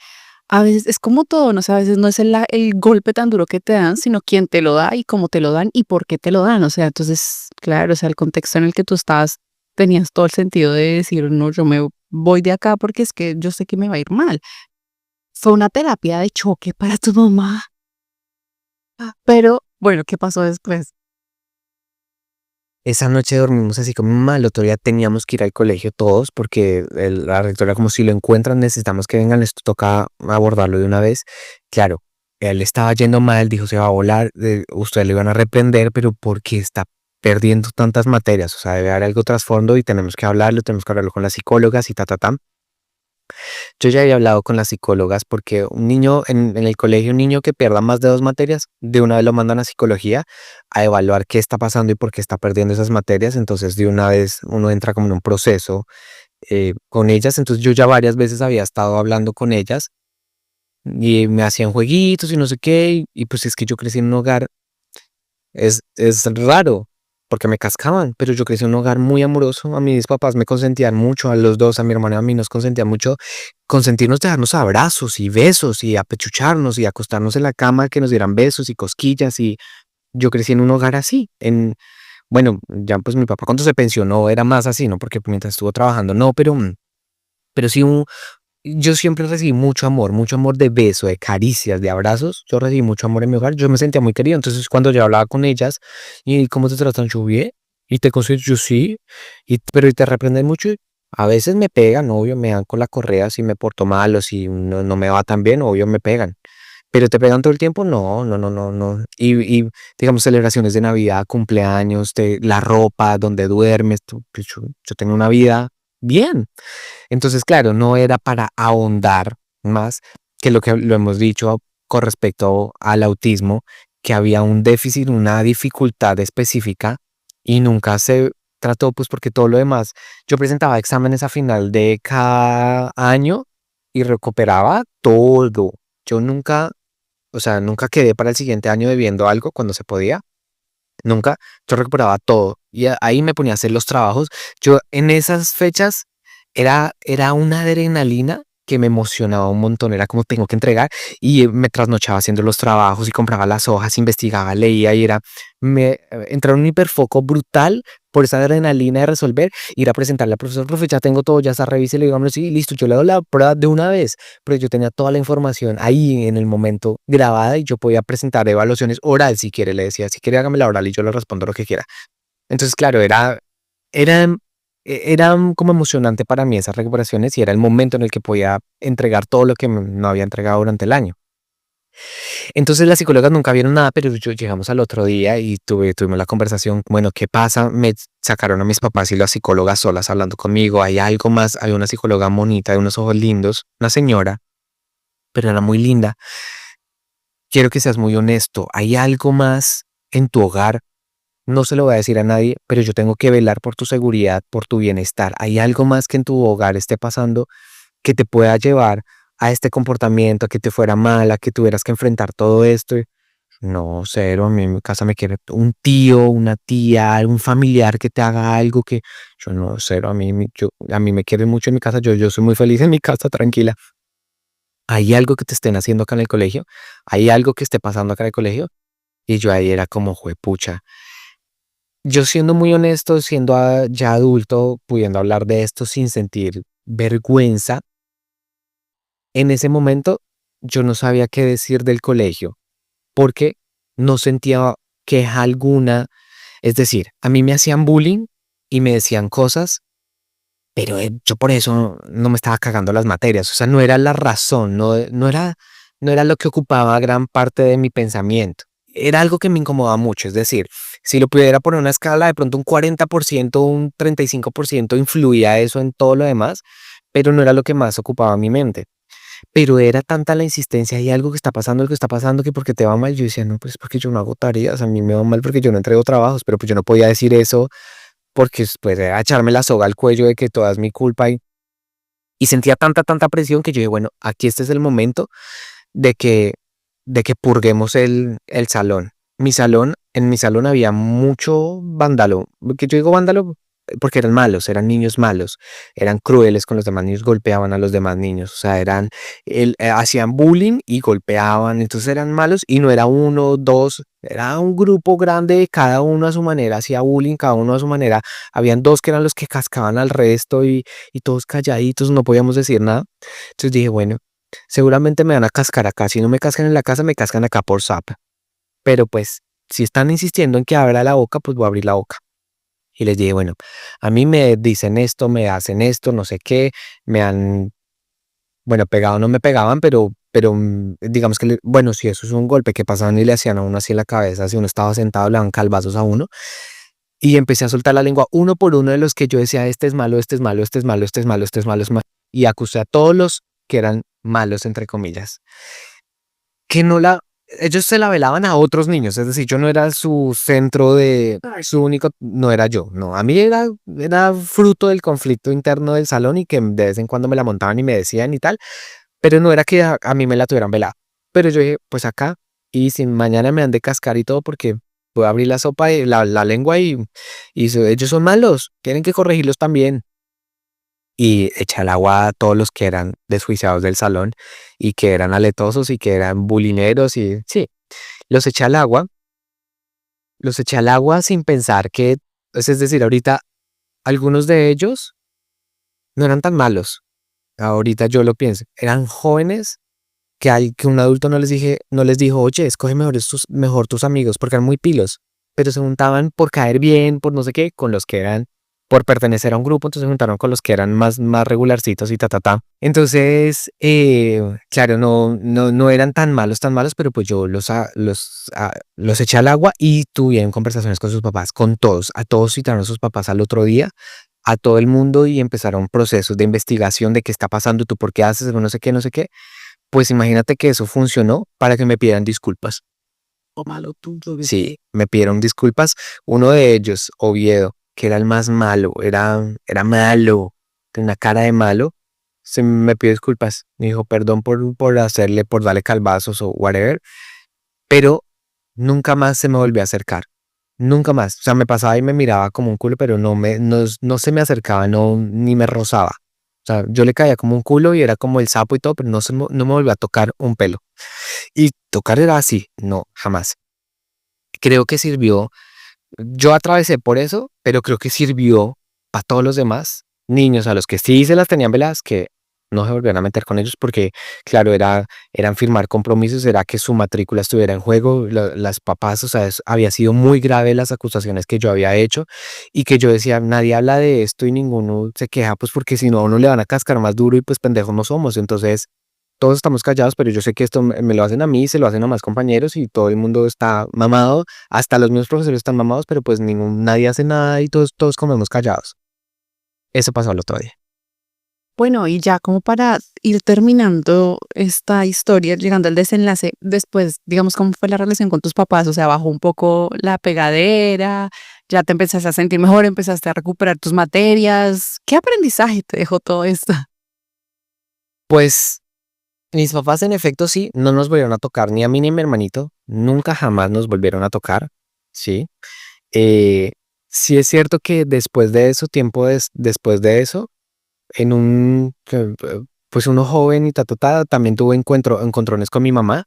a veces es como todo, no sé, a veces no es el golpe tan duro que te dan, sino quién te lo da y cómo te lo dan y por qué te lo dan. O sea, entonces, claro, o sea, el contexto en el que tú estabas, tenías todo el sentido de decir, no, yo me voy de acá porque es que yo sé que me va a ir mal. Fue una terapia de choque para tu mamá. Pero, bueno, ¿qué pasó después? Esa noche dormimos así como mal, otro día teníamos que ir al colegio todos porque la rectora como si lo encuentran necesitamos que vengan, esto toca abordarlo de una vez. Claro, él estaba yendo mal, dijo se va a volar, ustedes le iban a reprender, pero ¿por qué está perdiendo tantas materias? O sea, debe haber algo trasfondo y tenemos que hablarlo con las psicólogas y ta, ta, ta. Yo ya había hablado con las psicólogas porque un niño en el colegio, un niño que pierda más de 2 materias, de una vez lo mandan a psicología a evaluar qué está pasando y por qué está perdiendo esas materias. Entonces, de una vez uno entra como en un proceso con ellas. Entonces, yo ya varias veces había estado hablando con ellas y me hacían jueguitos y no sé qué. Y pues es que yo crecí en un hogar es raro, porque me cascaban, pero yo crecí en un hogar muy amoroso. A mis papás me consentían mucho, a los dos, a mi hermana y a mí nos consentían mucho. Consentirnos de darnos abrazos y besos y apechucharnos y acostarnos en la cama, que nos dieran besos y cosquillas. Y yo crecí en un hogar así. Bueno, ya pues mi papá cuando se pensionó era más así, ¿no? Porque mientras estuvo trabajando, no, pero sí yo siempre recibí mucho amor de beso, de caricias, de abrazos. Yo recibí mucho amor en mi hogar. Yo me sentía muy querido. Entonces, cuando yo hablaba con ellas, ¿y cómo te tratan? Yo bien. ¿Y te consideras? Yo sí. Pero ¿y te reprenden mucho? A veces me pegan, obvio, me dan con la correa si me porto mal o si no me va tan bien, obvio me pegan. Pero te pegan todo el tiempo, no, no, no, no, no. Y digamos, celebraciones de Navidad, cumpleaños, la ropa, donde duermes. Pues yo tengo una vida bien. Entonces, claro, no era para ahondar más que lo hemos dicho con respecto al autismo, que había un déficit, una dificultad específica y nunca se trató, pues porque todo lo demás, yo presentaba exámenes a final de cada año y recuperaba todo. Yo nunca, o sea, nunca quedé para el siguiente año debiendo algo cuando se podía. Nunca, yo recuperaba todo y ahí me ponía a hacer los trabajos. Yo en esas fechas era una adrenalina que me emocionaba un montón, era como tengo que entregar y me trasnochaba haciendo los trabajos y compraba las hojas, investigaba, leía y entraba en un hiperfoco brutal por esa adrenalina de resolver, ir a presentarle al profesor, profe, ya tengo todo, ya está, revise, le digo, "Vámonos", sí, listo, yo le doy la prueba de una vez, pero yo tenía toda la información ahí en el momento grabada y yo podía presentar evaluaciones oral si quiere, le decía, si quiere hágame la oral y yo le respondo lo que quiera. Entonces, claro, era, era como emocionante para mí esas recuperaciones y era el momento en el que podía entregar todo lo que no había entregado durante el año. Entonces las psicólogas nunca vieron nada, pero llegamos al otro día y tuvimos la conversación, bueno, ¿qué pasa? Me sacaron a mis papás y las psicólogas solas hablando conmigo, hay algo más, hay una psicóloga bonita, de unos ojos lindos, una señora, pero era muy linda. Quiero que seas muy honesto, hay algo más en tu hogar. No se lo voy a decir a nadie, pero yo tengo que velar por tu seguridad, por tu bienestar. ¿Hay algo más que en tu hogar esté pasando que te pueda llevar a este comportamiento, a que te fuera mal, a que tuvieras que enfrentar todo esto? No, cero, a mí en mi casa me quiere un tío, una tía, algún familiar que te haga algo que yo no, cero, a mí me quiere mucho en mi casa, yo soy muy feliz en mi casa, tranquila. ¿Hay algo que te estén haciendo acá en el colegio? ¿Hay algo que esté pasando acá en el colegio? Y yo ahí era como, juepucha. Yo siendo muy honesto, siendo ya adulto, pudiendo hablar de esto sin sentir vergüenza, en ese momento yo no sabía qué decir del colegio, porque no sentía queja alguna. Es decir, a mí me hacían bullying y me decían cosas, pero yo por eso no me estaba cagando las materias. O sea, no era la razón, no era lo que ocupaba gran parte de mi pensamiento. Era algo que me incomodaba mucho. Es decir, Si lo pudiera poner en una escala, de pronto un 40%, un 35% influía eso en todo lo demás, pero no era lo que más ocupaba mi mente. Pero era tanta la insistencia, hay algo que está pasando, que porque te va mal. Yo decía, no, pues porque yo no hago tareas, a mí me va mal porque yo no entrego trabajos, pero pues yo no podía decir eso porque pues era echarme la soga al cuello de que toda es mi culpa y sentía tanta presión que yo dije, bueno, aquí este es el momento de que, de que purguemos el salón. En mi salón había mucho vándalo, que yo digo vándalo porque eran malos, eran niños malos, eran crueles con los demás niños, golpeaban a los demás niños, o sea, hacían bullying y golpeaban, entonces eran malos y no era uno, dos, era un grupo grande, cada uno a su manera hacía bullying, cada uno a su manera, habían dos que eran los que cascaban al resto y todos calladitos, no podíamos decir nada. Entonces dije, bueno, seguramente me van a cascar acá. Si no me cascan en la casa, me cascan acá por zap. Pero pues, si están insistiendo en que abra la boca, pues voy a abrir la boca. Y les dije, bueno, a mí me dicen esto, me hacen esto, no sé qué, me han, bueno, pegado no me pegaban, pero digamos que, bueno, si eso es un golpe que pasaban y le hacían a uno así en la cabeza, si uno estaba sentado, le daban calvazos a uno. Y empecé a soltar la lengua uno por uno de los que yo decía, este es malo, este es malo, este es malo, este es malo, este es malo, este es malo. Y acusé a todos los que eran malos, entre comillas, que no la, ellos se la velaban a otros niños, es decir, yo no era su centro su único, no era yo, no, a mí era fruto del conflicto interno del salón y que de vez en cuando me la montaban y me decían y tal, pero no era que a mí me la tuvieran velada. Pero yo dije, pues acá, y si mañana me han de cascar y todo, porque voy a abrir la sopa y la lengua ellos son malos, tienen que corregirlos también. Y eché al agua a todos los que eran desjuiciados del salón y que eran aletosos y que eran bulineros y sí, los eché al agua, los eché al agua sin pensar que, es decir, ahorita algunos de ellos no eran tan malos. Ahorita yo lo pienso, eran jóvenes que un adulto no les dijo, oye, escoge mejor tus amigos, porque eran muy pilos, pero se juntaban por caer bien, por no sé qué, con los que eran, por pertenecer a un grupo, entonces se juntaron con los que eran más regularcitos y ta. Entonces, claro, no eran tan malos, pero pues yo los eché al agua y tuvieron conversaciones con sus papás, con todos, a todos citaron a sus papás al otro día, a todo el mundo y empezaron procesos de investigación de qué está pasando, tú por qué haces, no sé qué, no sé qué. Pues imagínate que eso funcionó para que me pidieran disculpas. O malo tú, lo que Sí, me pidieron disculpas. Uno de ellos, Oviedo, que era el más malo, era malo, tenía una cara de malo, se me pidió disculpas. Me dijo perdón por darle calvazos o whatever, pero nunca más se me volvió a acercar. Nunca más. O sea, me pasaba y me miraba como un culo, pero no se me acercaba, no, ni me rozaba. O sea, yo le caía como un culo y era como el sapo y todo, pero no me volvió a tocar un pelo. Y tocar era así, no, jamás. Creo que sirvió, yo atravesé por eso, pero creo que sirvió para todos los demás niños a los que sí se las tenían veladas, que no se volvieran a meter con ellos porque, claro, eran firmar compromisos, era que su matrícula estuviera en juego, las papás, o sea, había sido muy grave las acusaciones que yo había hecho y que yo decía, nadie habla de esto y ninguno se queja, pues porque si no a uno le van a cascar más duro y pues pendejos no somos, entonces todos estamos callados, pero yo sé que esto me lo hacen a mí, se lo hacen a más compañeros y todo el mundo está mamado, hasta los mismos profesores están mamados, pero pues nadie hace nada y todos comemos callados. Eso pasó el otro día. Bueno, y ya como para ir terminando esta historia, llegando al desenlace, después, digamos, ¿cómo fue la relación con tus papás? O sea, bajó un poco la pegadera, ya te empezaste a sentir mejor, empezaste a recuperar tus materias. ¿Qué aprendizaje te dejó todo esto? Pues mis papás en efecto sí, no nos volvieron a tocar, ni a mí ni a mi hermanito, nunca jamás nos volvieron a tocar, ¿sí? Eh, sí es cierto que después de eso, después de eso, pues uno joven y también tuve encontrones con mi mamá,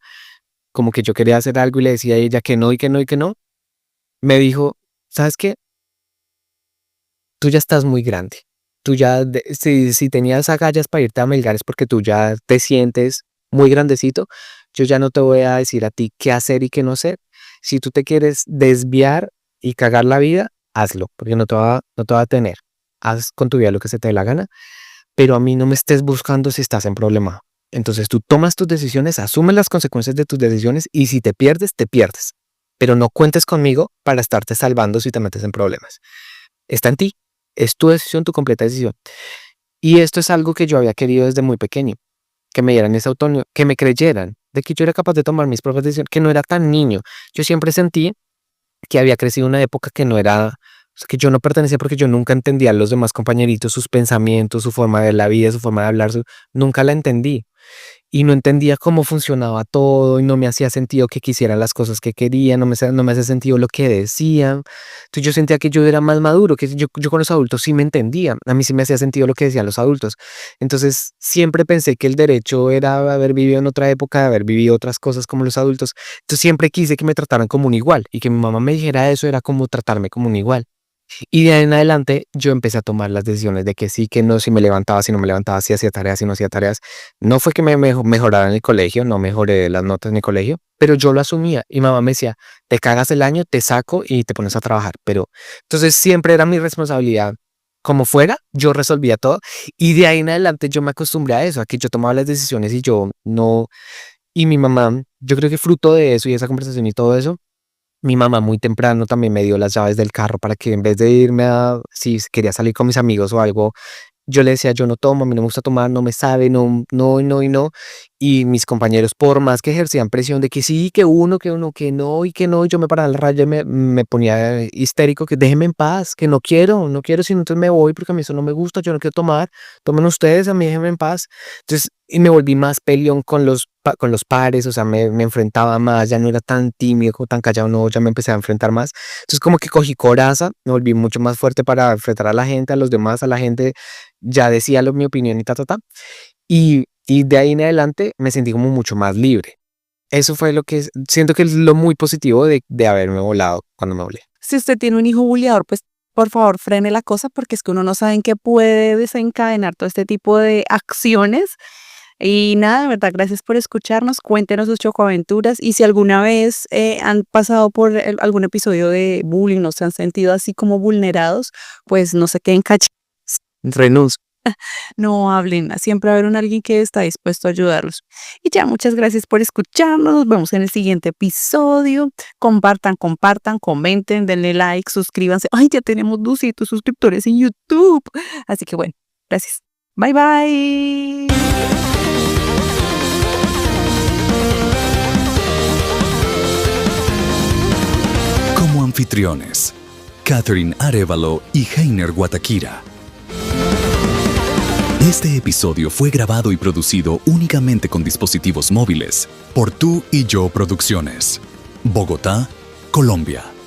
como que yo quería hacer algo y le decía a ella que no y que no y que no. Me dijo, ¿sabes qué? Tú ya estás muy grande. Si tenías agallas para irte a Melgar es porque tú ya te sientes muy grandecito. Yo ya no te voy a decir a ti qué hacer y qué no hacer. Si tú te quieres desviar y cagar la vida, hazlo, porque no te va a tener. Haz con tu vida lo que se te dé la gana, pero a mí no me estés buscando si estás en problema. Entonces tú tomas tus decisiones, asumes las consecuencias de tus decisiones y si te pierdes, te pierdes. pero no cuentes conmigo para estarte salvando si te metes en problemas. Está en ti, es tu decisión, tu completa decisión. Y esto es algo que yo había querido desde muy pequeño, que me dieran ese autonomía, que me creyeran de que yo era capaz de tomar mis propias decisiones, que no era tan niño. Yo siempre sentí que había crecido en una época que no era, o sea, que yo no pertenecía porque yo nunca entendía a los demás compañeritos, sus pensamientos, su forma de ver la vida, su forma de hablar, nunca la entendí. Y no entendía cómo funcionaba todo y no me hacía sentido que quisieran las cosas que quería, no me hacía sentido lo que decían. Entonces yo sentía que yo era más maduro, que yo con los adultos sí me entendía, a mí sí me hacía sentido lo que decían los adultos. Entonces siempre pensé que el derecho era haber vivido en otra época, haber vivido otras cosas como los adultos. Entonces siempre quise que me trataran como un igual y que mi mamá me dijera eso era como tratarme como un igual. Y de ahí en adelante yo empecé a tomar las decisiones de que sí, que no, si me levantaba, si no me levantaba, si hacía tareas, si no hacía tareas. No fue que me mejorara en el colegio, no mejoré las notas en el colegio, pero yo lo asumía. Y mamá me decía, te cagas el año, te saco y te pones a trabajar. Pero entonces siempre era mi responsabilidad. Como fuera, yo resolvía todo. Y de ahí en adelante yo me acostumbré a eso, a que yo tomaba las decisiones y yo no. Y mi mamá, yo creo que fruto de eso y esa conversación y todo eso, mi mamá muy temprano también me dio las llaves del carro para que en vez de irme a, si quería salir con mis amigos o algo, yo le decía, yo no tomo, a mí no me gusta tomar, no me sabe, no, no, y no, y no. Y mis compañeros, por más que ejercían presión de que sí, que uno, que no, y que no, y yo me paraba en la raya y me ponía histérico, que déjenme en paz, que no quiero, no quiero, si no, entonces me voy porque a mí eso no me gusta, yo no quiero tomar, tomen ustedes, a mí déjenme en paz. Entonces, y me volví más peleón con con los pares, o sea, me enfrentaba más, ya no era tan tímido, como tan callado, no, ya me empecé a enfrentar más. Entonces, como que cogí coraza, me volví mucho más fuerte para enfrentar a la gente, a los demás, a la gente, ya decía mi opinión y ta, ta, ta. Y de ahí en adelante me sentí como mucho más libre. Eso fue lo que siento que es lo muy positivo de haberme volado cuando me volé. Si usted tiene un hijo bulleador, pues por favor frene la cosa porque es que uno no sabe en qué puede desencadenar todo este tipo de acciones. Y nada, de verdad, gracias por escucharnos. Cuéntenos sus chocoaventuras y si alguna vez han pasado por algún episodio de bullying, no se han sentido así como vulnerados, pues no se queden callados. Renuncio. No hablen, siempre va a haber alguien que está dispuesto a ayudarlos. Y ya, muchas gracias por escucharnos. Nos vemos en el siguiente episodio. Compartan, comenten, denle like, suscríbanse. Ay, ya tenemos 200 suscriptores en YouTube. Así que bueno, gracias. Bye, bye. Como anfitriones, Catherine Arévalo y Heiner Guataquira. Este episodio fue grabado y producido únicamente con dispositivos móviles por Tú y Yo Producciones, Bogotá, Colombia.